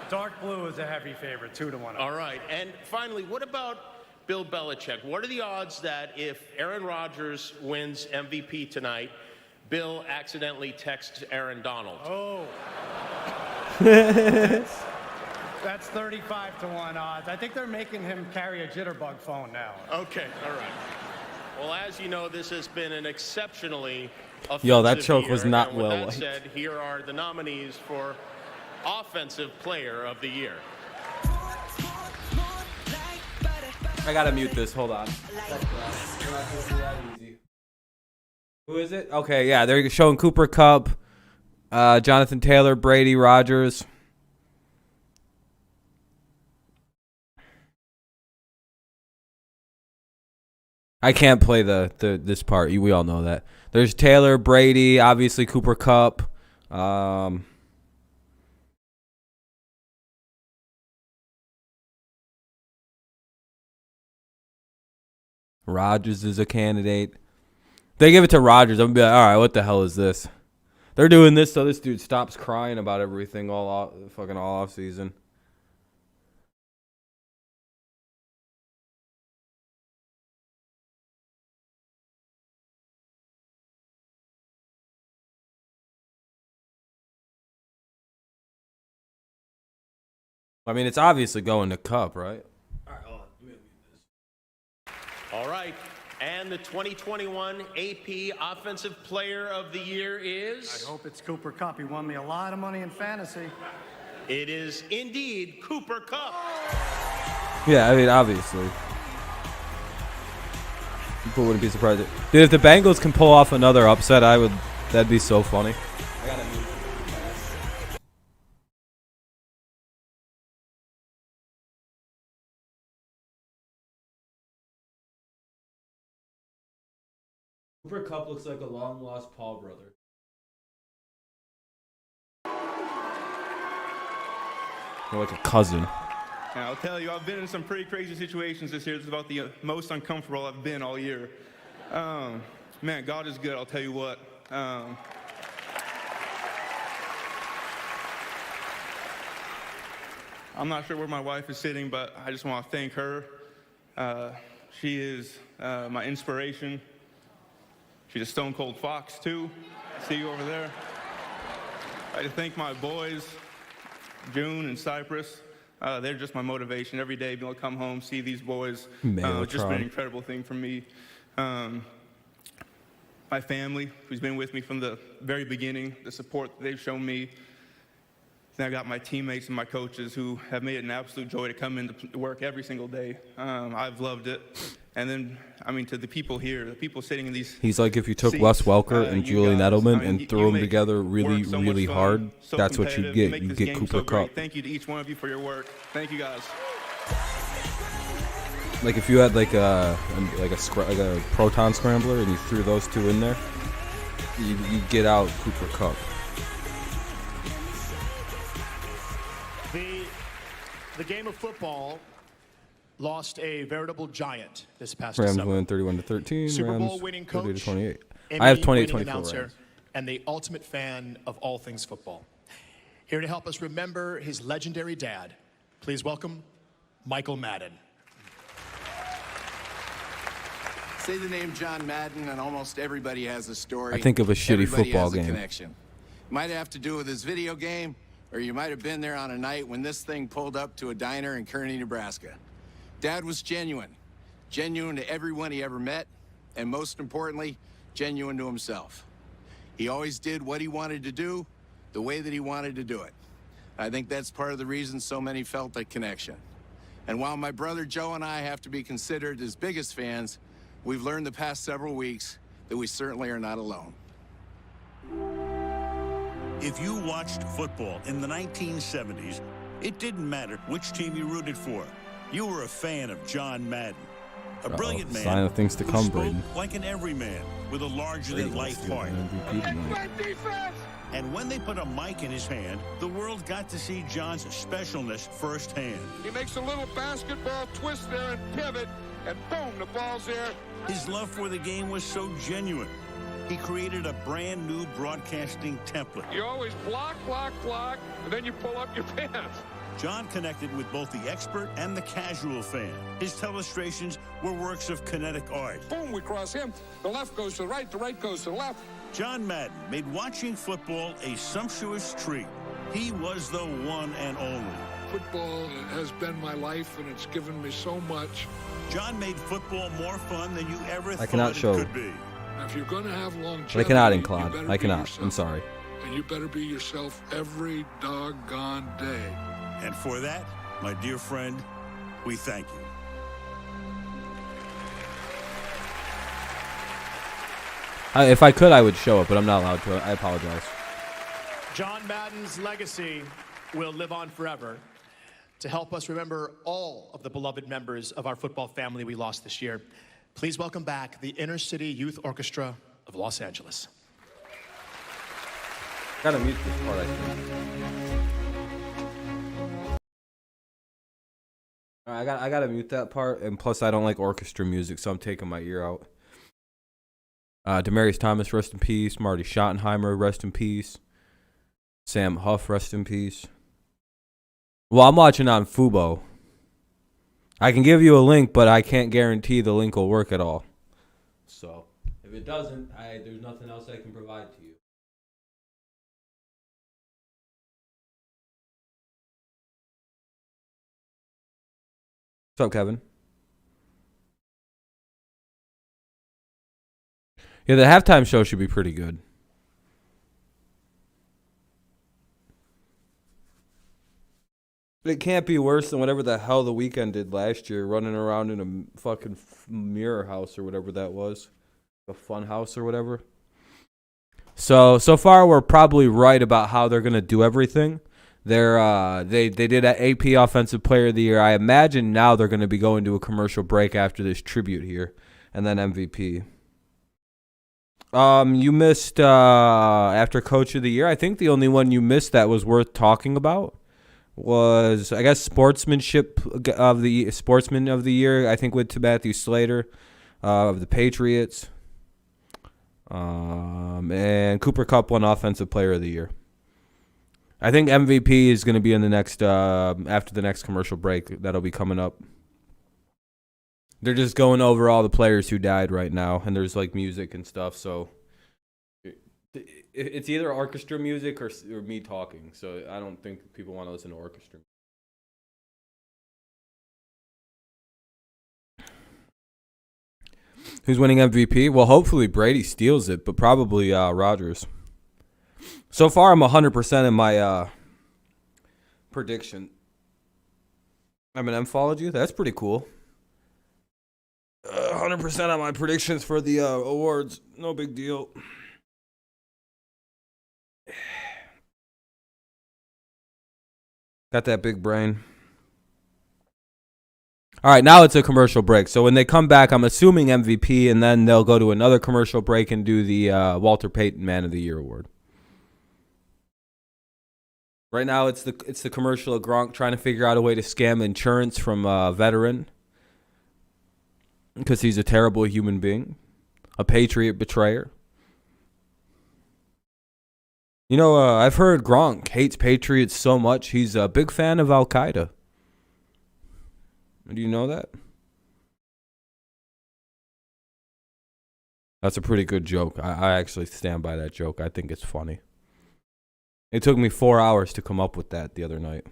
Dark blue is a heavy favorite, 2-1 odds. All right. And finally, what about Bill Belichick? What are the odds that if Aaron Rodgers wins MVP tonight, Bill accidentally texts Aaron Donald? Oh. That's 35-1 odds. I think they're making him carry a jitterbug phone now. Okay, all right. Well, as you know, this has been an exceptionally Yo, that offensive choke year. was not And with well that liked. said, here are the nominees for Offensive Player of the Year. I gotta mute this. Hold on. Who is it? Okay, yeah, they're showing Cooper Kupp, Jonathan Taylor, Brady, Rodgers. I can't play this part. We all know that. There's Taylor, Brady, obviously Cooper Kupp. Rodgers is a candidate. They give it to Rodgers. I'm gonna be like, all right, what the hell is this? They're doing this so this dude stops crying about everything all off season. I mean, it's obviously going to Kupp, right? All right. And the 2021 AP Offensive Player of the Year is? I hope it's Cooper Kupp. He won me a lot of money in fantasy. It is indeed Cooper Kupp. Yeah, I mean, obviously. People wouldn't be surprised. Dude, if the Bengals can pull off another upset, that'd be so funny. Cooper Kupp looks like a long-lost Paul brother. Or like a cousin. And I'll tell you, I've been in some pretty crazy situations this year. It's about the most uncomfortable I've been all year. Man, God is good, I'll tell you what. I'm not sure where my wife is sitting, but I just want to thank her. She is my inspiration. She's a stone cold fox, too. See you over there. I'd like to thank my boys, June and Cypress. They're just my motivation every day. Being able to come home, see these boys. It's just been an incredible thing for me. My family, who's been with me from the very beginning, the support that they've shown me. Then I got my teammates and my coaches who have made it an absolute joy to come into work every single day. I've loved it. And then, I mean, to the people here, the people sitting in these He's like if you took seats, Wes Welker and Julian guys, Edelman I mean, and threw them together really, work so really much hard. fun, so That's what you competitive, get. make You this get game Cooper so great. Kupp. Thank you to each one of you for your work. Thank you, guys. Like if you had like a proton scrambler and you threw those two in there, you get out Cooper Kupp. The game of football lost a veritable giant this past Rams December. win 31-13. Super Bowl Rams winning 30 to coach, 28. NBA I have winning 28-24 announcer, Rams. and the ultimate fan of all things football. Here to help us remember his legendary dad, please welcome Michael Madden. Say the name John Madden, and almost everybody has a story. I think of a shitty Everybody football has a game. connection. Might have to do with his video game, or you might have been there on a night when this thing pulled up to a diner in Kearney, Nebraska. Dad was genuine to everyone he ever met, and most importantly, genuine to himself. He always did what he wanted to do, the way that he wanted to do it. I think that's part of the reason so many felt that connection. And while my brother Joe and I have to be considered his biggest fans, we've learned the past several weeks that we certainly are not alone. If you watched football in the 1970s, it didn't matter which team you rooted for. You were a fan of John Madden. A brilliant man sign of things to who come, spoke Braden. like an everyman with a larger-than-life heart. And when they put a mic in his hand, the world got to see John's specialness firsthand. He makes a little basketball twist there and pivot, and boom, the ball's there. His love for the game was so genuine. He created a brand new broadcasting template. You always block, and then you pull up your pants. John connected with both the expert and the casual fan. His telestrations were works of kinetic art. Boom, we cross him. The left goes to the right goes to the left. John Madden made watching football a sumptuous treat. He was the one and only. Football has been my life, and it's given me so much. John made football more fun than you ever thought cannot it show. could be. Now, if you're going to have longevity, I cannot, you Claude. better I be cannot. yourself. I'm sorry. And you better be yourself every doggone day. And for that, my dear friend, we thank you. If I could, I would show it, but I'm not allowed to. I apologize. John Madden's legacy will live on forever to help us remember all of the beloved members of our football family we lost this year. Please welcome back the Inner City Youth Orchestra of Los Angeles. Gotta mute this part, I think. Alright, I gotta mute that part, and plus I don't like orchestra music, so I'm taking my ear out. Demarius Thomas, rest in peace. Marty Schottenheimer, rest in peace. Sam Huff, rest in peace. Well, I'm watching on Fubo. I can give you a link, but I can't guarantee the link will work at all. So, if it doesn't, there's nothing else I can provide to you. What's up, Kevin? Yeah, the halftime show should be pretty good. It can't be worse than whatever the hell the Weeknd did last year, running around in a fucking mirror house or whatever that was. A fun house or whatever. So far we're probably right about how they're going to do everything. They did an AP Offensive Player of the Year. I imagine now they're going to be going to a commercial break after this tribute here, and then MVP. You missed after Coach of the Year. I think the only one you missed that was worth talking about was, I guess, Sportsman of the Year. I think went to Matthew Slater of the Patriots, and Cooper Kupp won Offensive Player of the Year. I think MVP is going to be in the next after the next commercial break that'll be coming up. They're just going over all the players who died right now, and there's like music and stuff. So it's either orchestra music or me talking. So I don't think people want to listen to orchestra. Who's winning MVP? Well, hopefully Brady steals it, but probably Rodgers. So far, I'm 100% in my prediction. followed you. That's pretty cool. 100% on my predictions for the awards. No big deal. Got that big brain. All right, now it's a commercial break. So when they come back, I'm assuming MVP, and then they'll go to another commercial break and do the Walter Payton Man of the Year award. Right now, it's the commercial of Gronk trying to figure out a way to scam insurance from a veteran because he's a terrible human being, a Patriot betrayer. You know, I've heard Gronk hates Patriots so much, he's a big fan of Al-Qaeda. Do you know that? That's a pretty good joke. I actually stand by that joke. I think it's funny. It took me 4 hours to come up with that the other night.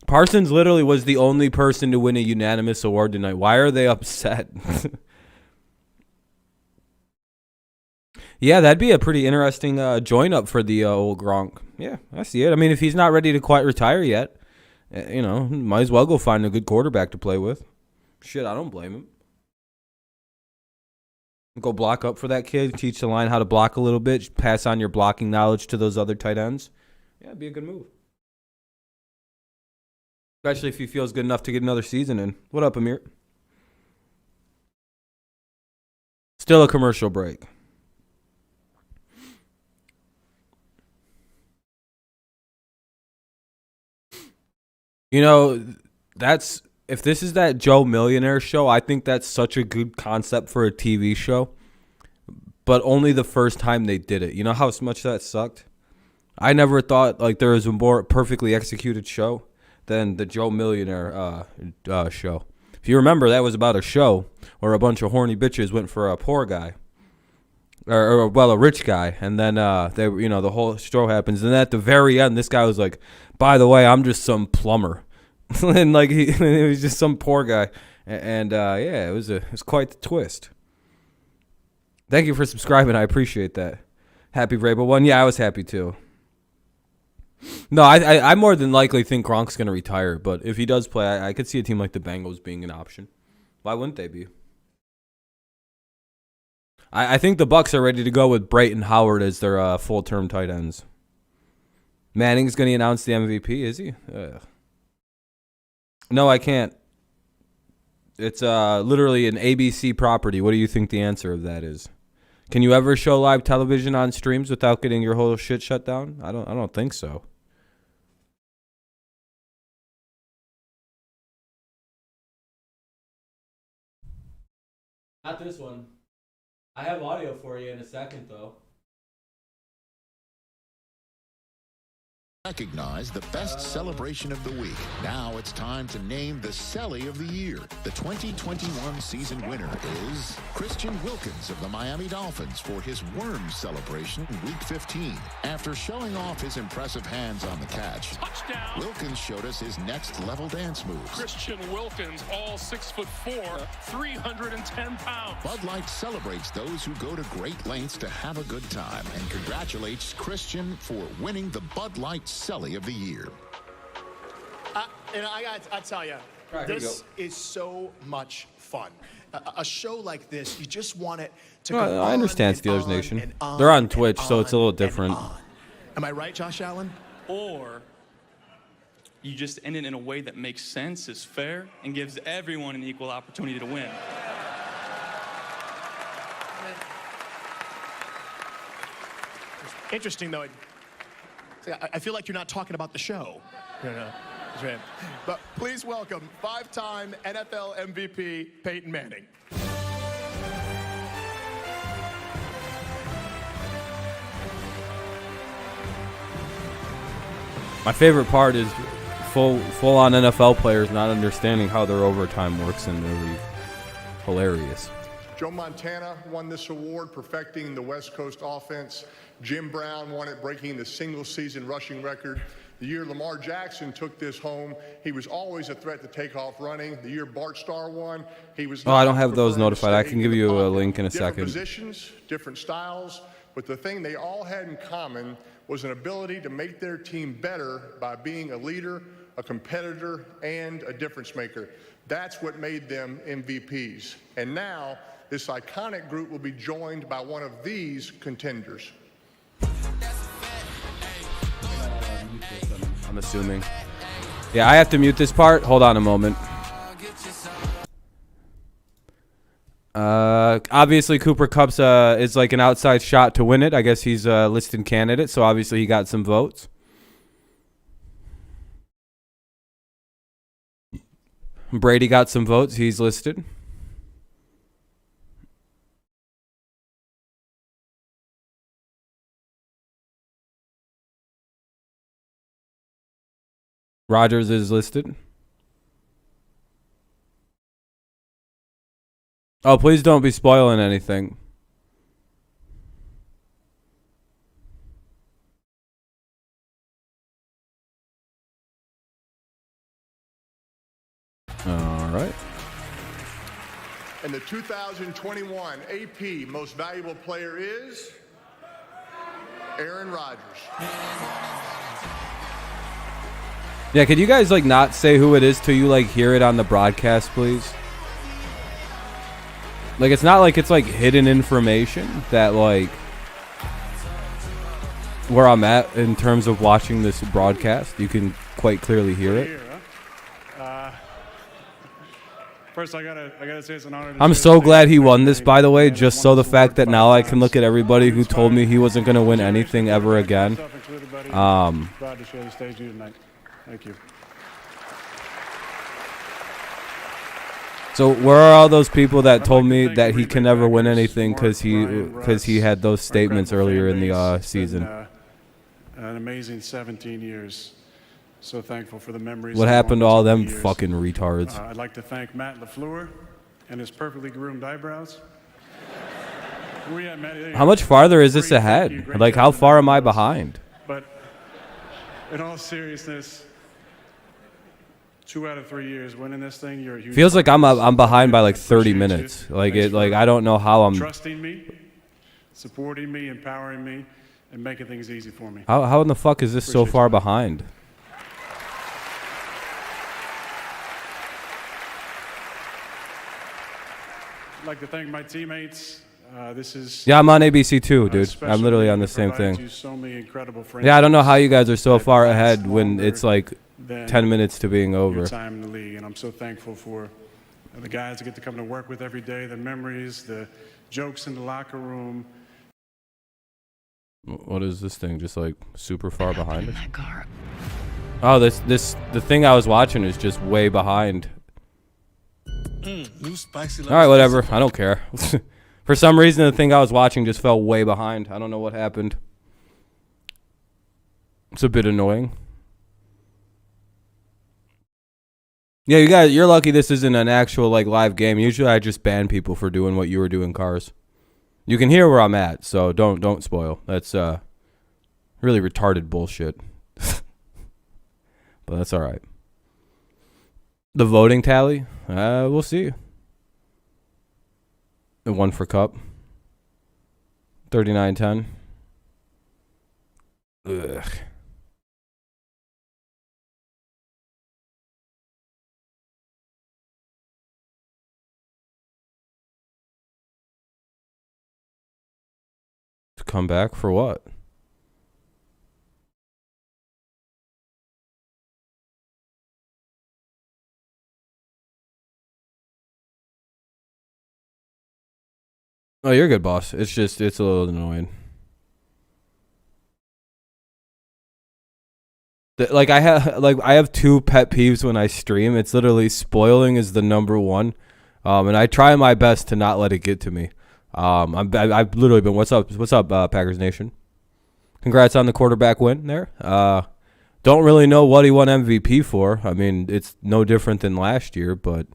Parsons literally was the only person to win a unanimous award tonight. Why are they upset? Yeah, that'd be a pretty interesting join up for the old Gronk. Yeah, I see it. I mean, if he's not ready to quite retire yet, you know, might as well go find a good quarterback to play with. Shit, I don't blame him. Go block up for that kid, teach the line how to block a little bit, pass on your blocking knowledge to those other tight ends. Yeah, it'd be a good move. Especially if he feels good enough to get another season in. What up, Amir? Still a commercial break. You know, that's if this is that Joe Millionaire show, I think that's such a good concept for a TV show. But only the first time they did it. You know how much that sucked? I never thought like there was a more perfectly executed show than the Joe Millionaire show. If you remember, that was about a show where a bunch of horny bitches went for a poor guy. Or a rich guy, and then the whole show happens, and at the very end, this guy was like, "By the way, I'm just some plumber," and like he was just some poor guy, and it was quite the twist. Thank you for subscribing, I appreciate that. Happy Vrabel one, yeah, I was happy too. No, I more than likely think Gronk's gonna retire, but if he does play, I could see a team like the Bengals being an option. Why wouldn't they be? I think the Bucks are ready to go with Brayton Howard as their full-term tight ends. Manning's going to announce the MVP, is he? No, I can't. It's literally an ABC property. What do you think the answer of that is? Can you ever show live television on streams without getting your whole shit shut down? I don't think so. Not this one. I have audio for you in a second, though. Recognize the best celebration of the week. Now it's time to name the Celly of the Year. The 2021 season winner is Christian Wilkins of the Miami Dolphins for his worm celebration in Week 15. After showing off his impressive hands on the catch, touchdown! Wilkins showed us his next-level dance moves. Christian Wilkins, all 6'4", 310 pounds. Bud Light celebrates those who go to great lengths to have a good time and congratulates Christian for winning the Bud Light Celly of the Year. I tell you, right, this is so much fun. A show like this, you just want it to go I understand on Steelers and Nation. and on They're on and Twitch, so it's a little different. Am I right, Josh Allen? Or you just end it in a way that makes sense, is fair, and gives everyone an equal opportunity to win. Interesting, though. I feel like you're not talking about the show. That's right. But please welcome five-time NFL MVP Peyton Manning. My favorite part is full-on NFL players not understanding how their overtime works in the league. Hilarious. Joe Montana won this award, perfecting the West Coast offense. Jim Brown won it, breaking the single-season rushing record. The year Lamar Jackson took this home, he was always a threat to take off running. The year Bart Starr won, he was... Oh, I don't have those notified. I can give you a link in a different second. Positions, different styles, but the thing they all had in common was an ability to make their team better by being a leader, a competitor, and a difference maker. That's what made them MVPs. And now, this iconic group will be joined by one of these contenders. I'm assuming. Yeah, I have to mute this part. Hold on a moment. Obviously, Cooper Kupp's is like an outside shot to win it. I guess he's a listed candidate, so obviously he got some votes. Brady got some votes. He's listed. Rodgers is listed. Oh, please don't be spoiling anything. All right. And the 2021 AP Most Valuable Player is Aaron Rodgers. Yeah, could you guys like not say who it is till you like hear it on the broadcast, please? Like it's not like it's like hidden information that like where I'm at in terms of watching this broadcast. You can quite clearly hear it. First, I gotta say it's an honor. I'm so glad he won this, by the way, just so the fact that now I can look at everybody who told me he wasn't going to win anything ever again. Proud to share the stage with you tonight. Thank you. So where are all those people that told me that he can never win anything because he had those statements earlier in the season? An amazing 17 years. So thankful for the memories. What happened to all them fucking retards? I'd like to thank Matt LaFleur and his perfectly groomed eyebrows. How much farther is this ahead? Like, how far am I behind? But in all seriousness, 2 out of 3 years winning this thing, you're a huge. Feels like I'm behind by like 30 minutes. Like I don't know how I'm. Trusting me, supporting me, empowering me, and making things easy for me. How in the fuck is this so far behind? I'd like to thank my teammates. Yeah, I'm on ABC too, dude. I'm literally on the same thing. Yeah, I don't know how you guys are so far ahead when it's like 10 minutes to being over. Time in the league, and I'm so thankful for the guys I get to come to work with every day, the memories, the jokes in the locker room. What is this thing? Just like super far behind us? Oh, the thing I was watching is just way behind. All right, whatever. I don't care. For some reason, the thing I was watching just fell way behind. I don't know what happened. It's a bit annoying. Yeah, you guys, you're lucky this isn't an actual like live game. Usually, I just ban people for doing what you were doing, Cars. You can hear where I'm at, so don't spoil. That's really retarded bullshit. But that's all right. The voting tally, we'll see. The one for Cup. 39-10. Ugh. To come back for what? Oh, you're good, boss. It's a little annoying. Like I have two pet peeves when I stream. It's literally spoiling is the number one, and I try my best to not let it get to me. I've literally been. What's up, Packers Nation? Congrats on the quarterback win there. Don't really know what he won MVP for. I mean, it's no different than last year, but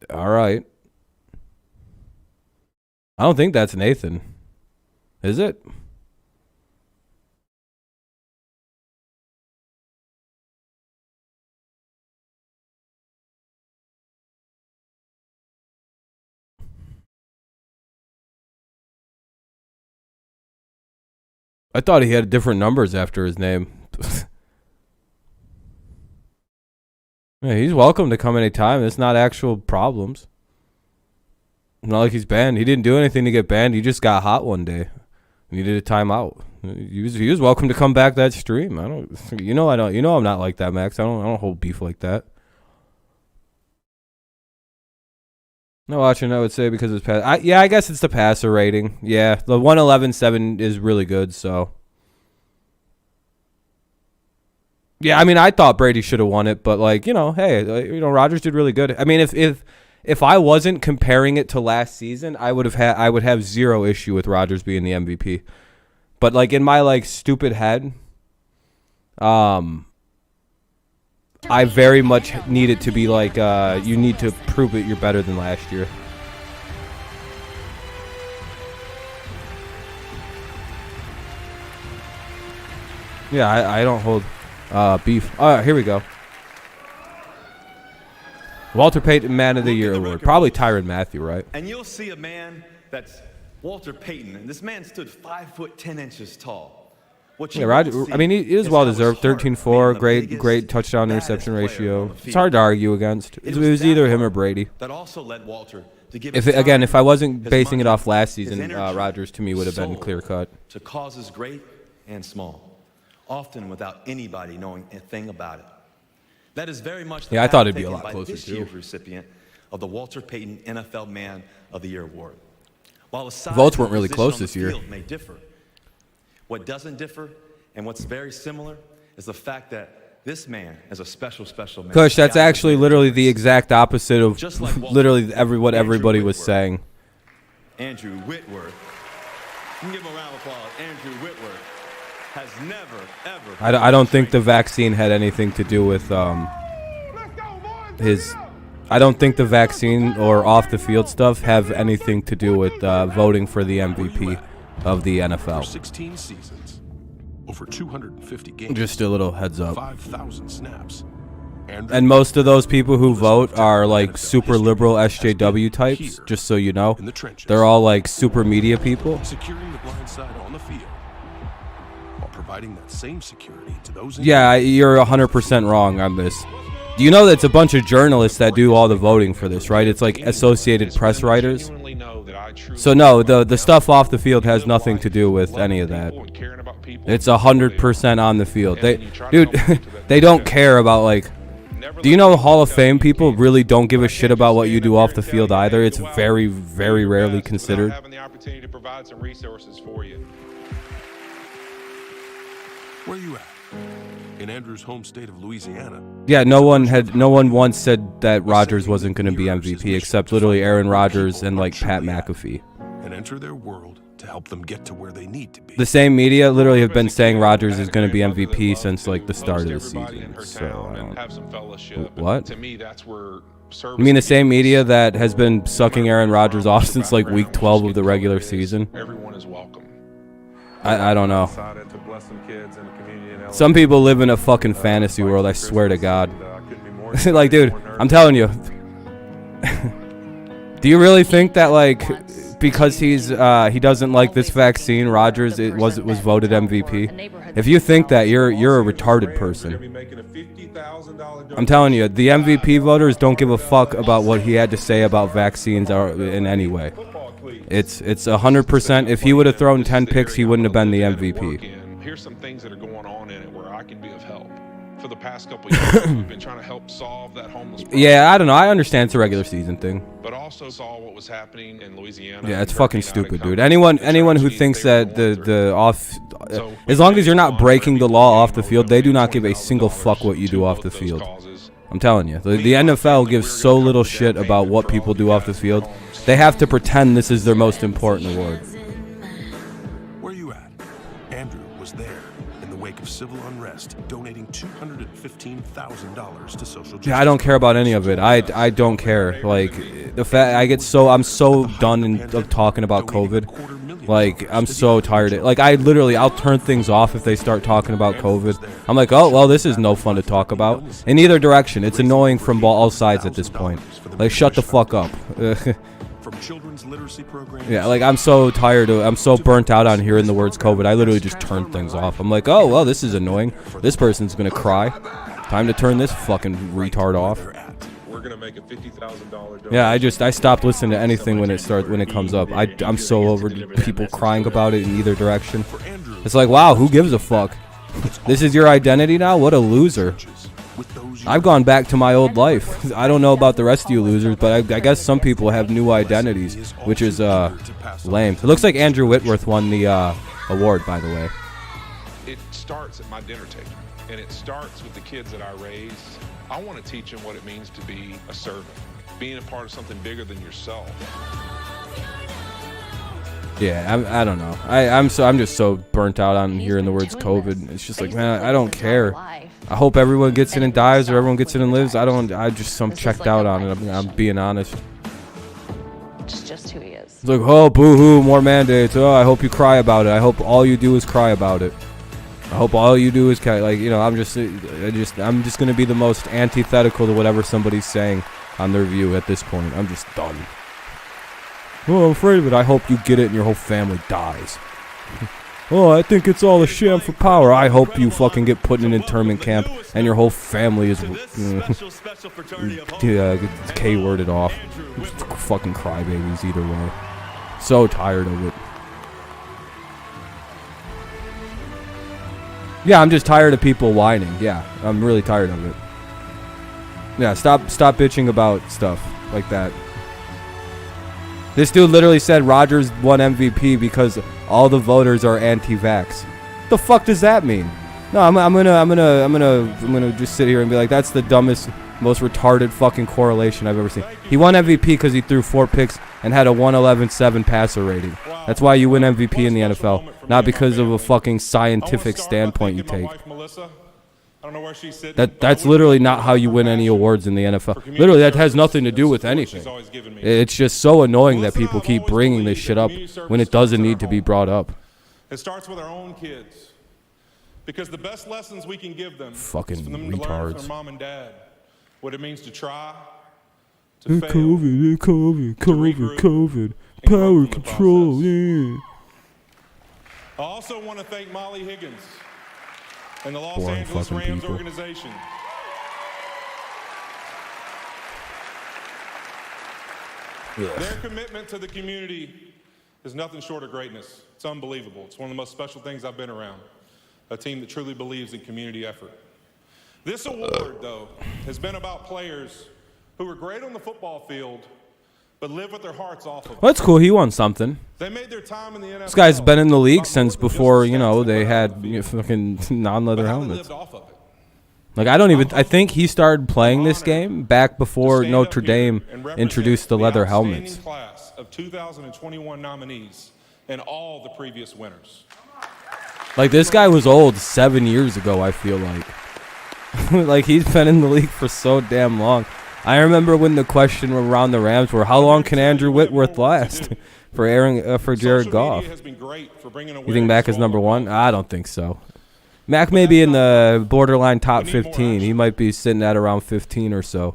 all right. I don't think that's Nathan. Is it? I thought he had different numbers after his name. Yeah, he's welcome to come anytime. It's not actual problems. Not like he's banned. He didn't do anything to get banned. He just got hot one day. Needed a timeout. He was welcome to come back that stream. I'm not like that, Max. I don't hold beef like that. No watching, I would say, because it's pass. I guess it's the passer rating. Yeah, the 111.7 is really good. So yeah, I mean, I thought Brady should have won it, but like hey, Rodgers did really good. I mean, if I wasn't comparing it to last season, I would have zero issue with Rodgers being the MVP. But like in my like stupid head, I very much need it to be like you need to prove it you're better than last year. Yeah, I don't hold beef. Here we go. Walter Payton Man of the Year award. Probably Tyrann Mathieu, right? And you'll see a man that's Walter Payton, and this man stood 5'10" tall. Yeah, Roger. I mean, he is well deserved. 13-4, great touchdown interception ratio. It's hard to argue against. It was either him or Brady. That also led Walter to give If I wasn't basing it off last season, Rodgers to me would have been clear cut. To causes great and small, often without anybody knowing a thing about it. That is very much the I thought it'd be a taken lot by closer this too. year's recipient of the Walter Payton NFL Man of the Year award. While the size Votes weren't and really position close on the this year. field may differ, what doesn't differ and what's very similar is the fact that this man is a special man. Kush, that's actually literally the exact opposite of literally what everybody was saying. Andrew Whitworth. You can give him a round of applause. Andrew Whitworth has never, ever. I don't think the vaccine had anything to do with his. I don't think the vaccine or off the field stuff have anything to do with voting for the MVP of the NFL. 16 seasons, over 250 games. Just a little heads up. 5,000 snaps. And most of those people who vote are like super liberal SJW types, just so you know. They're all like super media people. Securing the blind side on the field while providing that same security to those. Yeah, you're 100% wrong on this. Do you know that it's a bunch of journalists that do all the voting for this, right? It's like Associated Press writers. So no, the stuff off the field has nothing to do with any of that. It's 100% on the field. Dude, they don't care about like. Do you know Hall of Fame people really don't give a shit about what you do off the field either? It's very, very rarely considered. Having the opportunity to provide some resources for you. Where are you at? In Andrew's home state of Louisiana. Yeah, no one once said that Rodgers wasn't going to be MVP except literally Aaron Rodgers and like Pat McAfee. And enter their world to help them get to where they need to be. The same media literally have been saying Rodgers is going to be MVP since like the start of the season. So what? To me, that's where. You mean the same media that has been sucking Aaron Rodgers off since like week 12 of the regular season? Everyone is welcome. I don't know. Some people live in a fucking fantasy world, I swear to God. Like, dude, I'm telling you. Do you really think that, like, because he doesn't like this vaccine, Rodgers was voted MVP? If you think that, you're a retarded person. I'm telling you, the MVP voters don't give a fuck about what he had to say about vaccines or in any way. It's 100%. If he would have thrown 10 picks, he wouldn't have been the MVP. Here's some things that are going on in it where I can be of help. For the past couple of years, we've been trying to help solve that homeless problem. Yeah, I don't know. I understand it's a regular season thing. But also saw what was happening in Louisiana. Yeah, it's fucking stupid, dude. Anyone who thinks that the off, as long as you're not breaking the law off the field, they do not give a single fuck what you do off the field. I'm telling you, the NFL gives so little shit about what people do off the field. They have to pretend this is their most important award. Where you at? Andrew was there in the wake of civil unrest, donating $215,000 to social justice. Yeah, I don't care about any of it. I don't care. Like the fact I'm so done of talking about COVID. Like I'm so tired. Like I'll turn things off if they start talking about COVID. I'm like, oh well, this is no fun to talk about. In either direction, it's annoying from all sides at this point. Like shut the fuck up. From children's literacy programs. Yeah, like I'm so tired I'm so burnt out on hearing the words COVID. I literally just turn things off. I'm like, oh well, this is annoying. This person's gonna cry. Time to turn this fucking retard off. We're gonna make a $50,000. Yeah, I stopped listening to anything when it comes up. I'm so over people crying about it in either direction. It's like, wow, who gives a fuck? This is your identity now? What a loser. I've gone back to my old life. I don't know about the rest of you losers, but I guess some people have new identities, which is lame. It looks like Andrew Whitworth won the award, by the way. It starts at my dinner table, and it starts with the kids that I raise. I want to teach them what it means to be a servant, being a part of something bigger than yourself. Yeah, I don't know. I'm just so burnt out on hearing the words COVID. It's just like, man, I don't care. I hope everyone gets in and dies or everyone gets in and lives. I'm checked out on it. I'm being honest. It's just who he is. It's like, oh, boo-hoo, more mandates. Oh, I hope you cry about it. I hope all you do is cry about it. I hope all you do is like, you know, I'm just gonna be the most antithetical to whatever somebody's saying on their view at this point. I'm just done. Oh, I'm afraid of it. I hope you get it and your whole family dies. Oh, I think it's all a sham for power. I hope you fucking get put in an internment camp and your whole family is gets K-worded off. Fucking crybabies either way. So tired of it. Yeah, I'm just tired of people whining. Yeah, I'm really tired of it. Yeah, stop bitching about stuff like that. This dude literally said Rodgers won MVP because all the voters are anti-vax. The fuck does that mean? No, I'm gonna just sit here and be like, that's the dumbest, most retarded fucking correlation I've ever seen. He won MVP because he threw 4 picks and had a 111.7 passer rating. That's why you win MVP in the NFL, not because of a fucking scientific standpoint you take. That's literally not how you win any awards in the NFL. Literally, that has nothing to do with anything. It's just so annoying that people keep bringing this shit up when it doesn't need to be brought up. It starts with our own kids. Because the best lessons we can give them fucking is for them to learn retards. from their mom and dad what it means to try, to fail, COVID, power control, yeah. I also want to thank Molly Higgins and the Los Boring Angeles fucking Rams people. organization. Their commitment to the community is nothing short of greatness. It's unbelievable. It's one of the most special things I've been around. A team that truly believes in community effort. This award, though, has been about players who were great on the football field, but live with their hearts off of it. Well, that's cool. He won something. They made their time in the NFL. This guy's been in the league since before, you know, they had fucking non-leather helmets. Like, I think he started playing this game back before Notre Dame introduced the leather helmets. Class of 2021 nominees and all the previous winners. Like, this guy was old 7 years ago, I feel like. Like, he's been in the league for so damn long. I remember when the question around the Rams were, how long can Andrew Whitworth last for Jared Goff? You think Mac is number 1? I don't think so. Mac may be in the borderline top 15. He might be sitting at around 15 or so.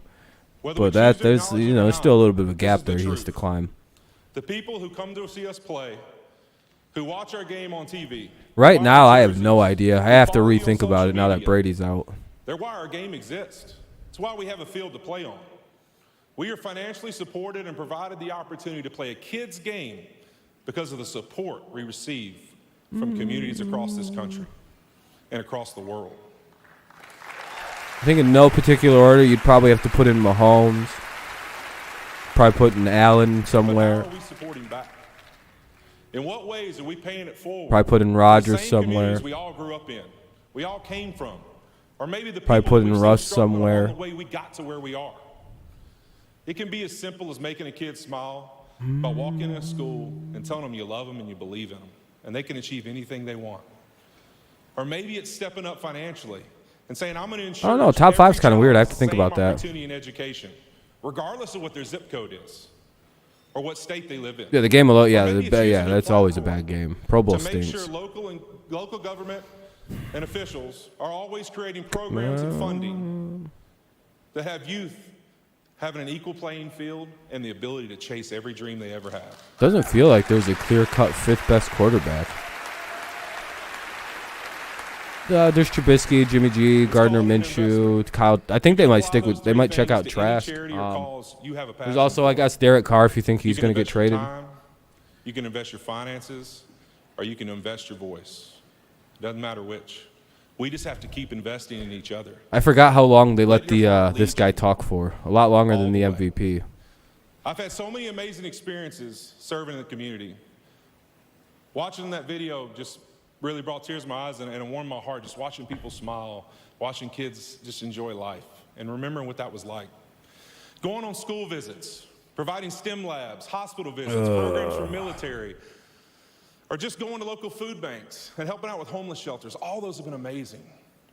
But there's still a little bit of a gap there he has to climb. The people who come to see us play, who watch our game on TV. Right now, I have no idea. I have to rethink about it now that Brady's out. They're why our game exists. It's why we have a field to play on. We are financially supported and provided the opportunity to play a kid's game because of the support we receive from communities across this country and across the world. I think in no particular order, you'd probably have to put in Mahomes. Probably put in Allen somewhere. But how are we supporting back? In what ways are we paying it forward? Probably put in Rodgers somewhere. We all grew up in. We all came from. Or maybe the Probably people put in we've Russ seen struggle somewhere. along the way we got to where we are. It can be as simple as making a kid smile by walking in a school and telling them you love them and you believe in them, and they can achieve anything they want. Or maybe it's stepping up financially and saying, I'm going to ensure I don't know. Top 5's kind of weird. I have to think about that. opportunity in education, regardless of what their zip code is or what state they live in. Yeah, the game alone. Yeah, that's always a bad game. Pro Bowl to make stinks. sure local government and officials are always creating programs and funding that have youth having an equal playing field and the ability to chase every dream they ever have. Doesn't feel like there's a clear-cut 5th best quarterback. There's Trubisky, Jimmy G, Gardner Minshew, Kyle. I think they might stick with. They might check out Trask. There's also, I guess, Derek Carr if you think he's going to get traded. You can invest your finances, or you can invest your voice. Doesn't matter which. We just have to keep investing in each other. I forgot how long they let this guy talk for. A lot longer than the MVP. I've had so many amazing experiences serving in the community. Watching that video just really brought tears to my eyes and it warmed my heart, just watching people smile, watching kids just enjoy life, and remembering what that was like. Going on school visits, providing STEM labs, hospital visits, programs for military, or just going to local food banks and helping out with homeless shelters. All those have been amazing.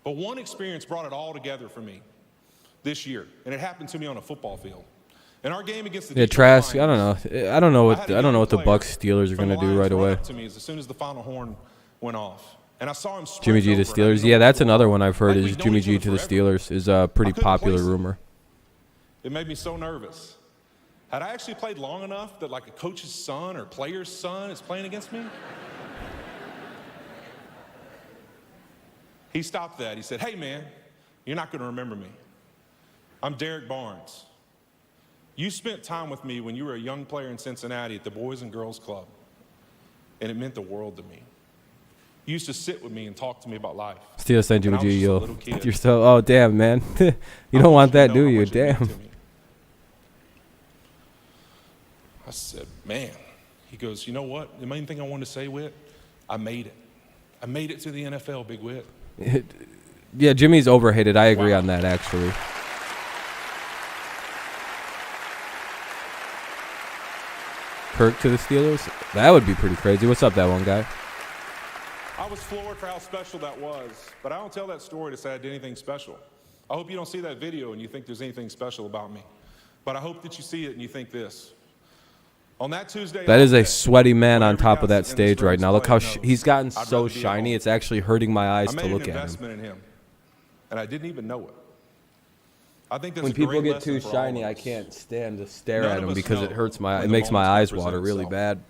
But one experience brought it all together for me this year, and it happened to me on a football field. In our game against the Yeah, Detroit Trask. I Lions, don't know. I don't know I had a young what the player Bucks Steelers are from gonna the do Lions right run away. up to me as soon as the final horn went off, and I saw him Jimmy sprint G to over, and I Steelers. didn't know Yeah, what that's was going another on. one I've heard Like is we've known Jimmy each G other to the forever. Steelers is a pretty couldn't popular place it. rumor. It made me so nervous. Had I actually played long enough that like a coach's son or player's son is playing against me? He stopped that. He said, "Hey, man, you're not going to remember me. I'm Derek Barnes. You spent time with me when you were a young player in Cincinnati at the Boys and Girls Club, and it meant the world to me. You used to sit with me and talk to me about life. Steelers sent Jimmy And I was G. just a You'll little kid. you're so. Oh damn, man. You don't want that, do you? Damn. I said, man. He goes, you know what? The main thing I wanted to say, Whit, I made it. I made it to the NFL, Big Whit. Yeah, Jimmy's overhated. I agree on that, actually. Kirk to the Steelers? That would be pretty crazy. What's up, that one guy? I was floored for how special that was, but I don't tell that story to say I did anything special. I hope you don't see that video and you think there's anything special about me. But I hope that you see it and you think this. On that Tuesday, That is a sweaty man on top of that stage right now. Look how he's gotten so shiny. It's actually hurting my eyes I to made look an at him. investment in him, and I didn't even know it. I think that's When a people great get lesson too for all shiny, of I us. can't stand to stare None at of him us because it know hurts my. when It the makes my moment's eyes gonna water present really itself. bad.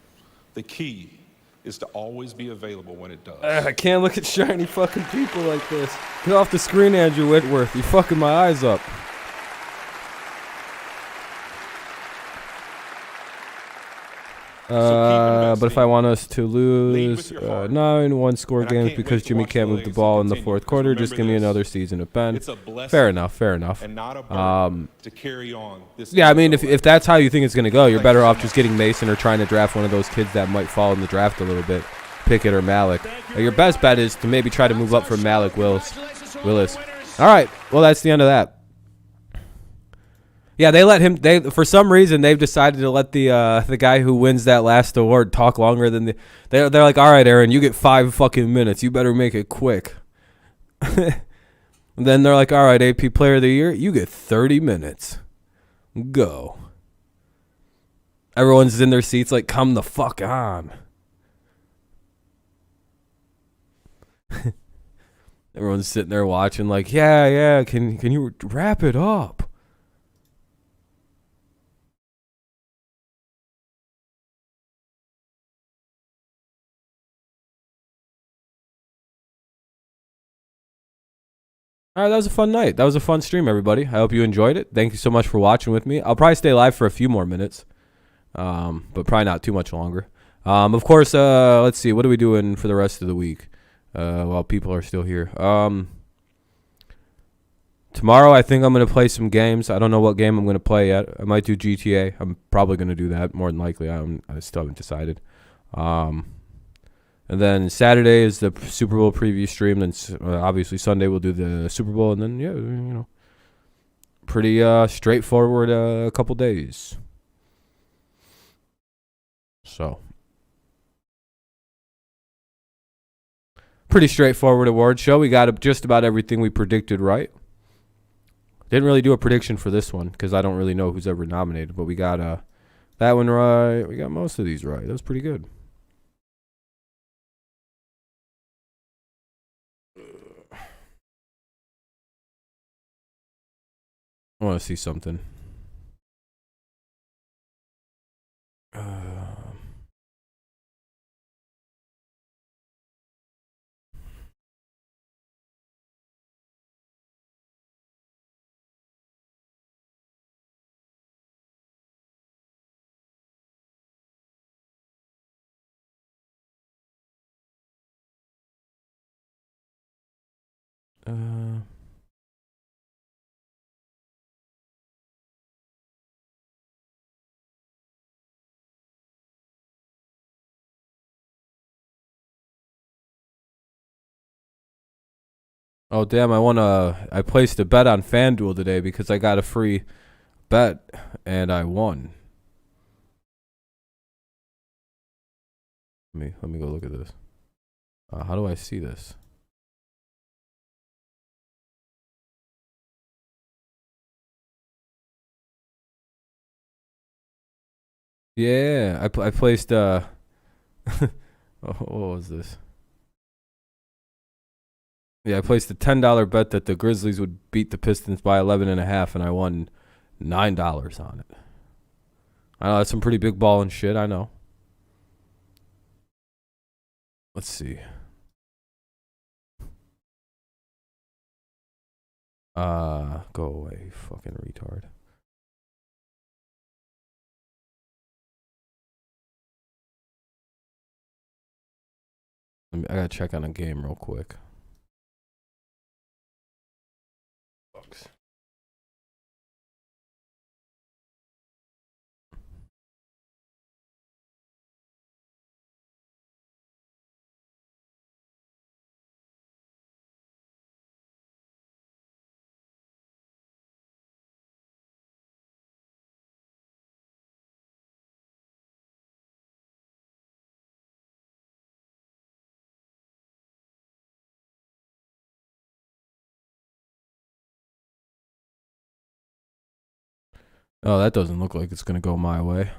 The key is to always be available when it does. I can't look at shiny fucking people like this. Get off the screen, Andrew Whitworth. You're fucking my eyes up. But if I want us to lose 9 one-score games because Jimmy can't move the ball in the fourth quarter, just give me another season of Ben. Fair enough, fair enough. And not a burden to carry on this Yeah, I mean, if that's how you think it's going to go, you're better off just getting Mason or trying to draft one of those kids that might fall in the draft a little bit. Pickett or Malik. Your best bet is to maybe try to move up from Malik Willis. All right, well, that's the end of that. Yeah, they let him. They for some reason they've decided to let the guy who wins that last award talk longer than they're like, all right, Aaron, you get 5 fucking minutes. You better make it quick. And then they're like, all right, AP Player of the Year, you get 30 minutes. Go. Everyone's in their seats like, come the fuck on. Everyone's sitting there watching like, yeah, can you wrap it up? All right, that was a fun night. That was a fun stream, everybody. I hope you enjoyed it. Thank you so much for watching with me. I'll probably stay live for a few more minutes, but probably not too much longer. Of course, let's see. What are we doing for the rest of the week while people are still here? Tomorrow, I think I'm going to play some games. I don't know what game I'm going to play yet. I might do GTA. I'm probably going to do that, more than likely. I still haven't decided. And then Saturday is the Super Bowl preview stream. Then obviously Sunday we'll do the Super Bowl. And then, yeah, you know, pretty straightforward a couple days. So, pretty straightforward award show. We got just about everything we predicted right. Didn't really do a prediction for this one because I don't really know who's ever nominated. But we got that one right. We got most of these right. That was pretty good. I want to see something. Oh damn! I placed a bet on FanDuel today because I got a free bet and I won. Let me go look at this. How do I see this? Yeah, I placed what was this? Yeah, I placed a $10 bet that the Grizzlies would beat the Pistons by 11.5, and I won $9 on it. I know that's some pretty big ball and shit. I know. Let's see. Go away, you fucking retard. I gotta check on a game real quick. Oh, that doesn't look like it's going to go my way.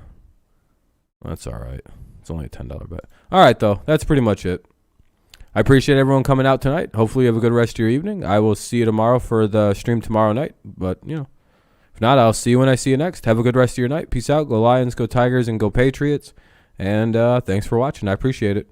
That's all right. It's only a $10 bet. All right, though. That's pretty much it. I appreciate everyone coming out tonight. Hopefully you have a good rest of your evening. I will see you tomorrow for the stream tomorrow night. But, you know, if not, I'll see you when I see you next. Have a good rest of your night. Peace out. Go Lions, go Tigers, and go Patriots. And thanks for watching. I appreciate it.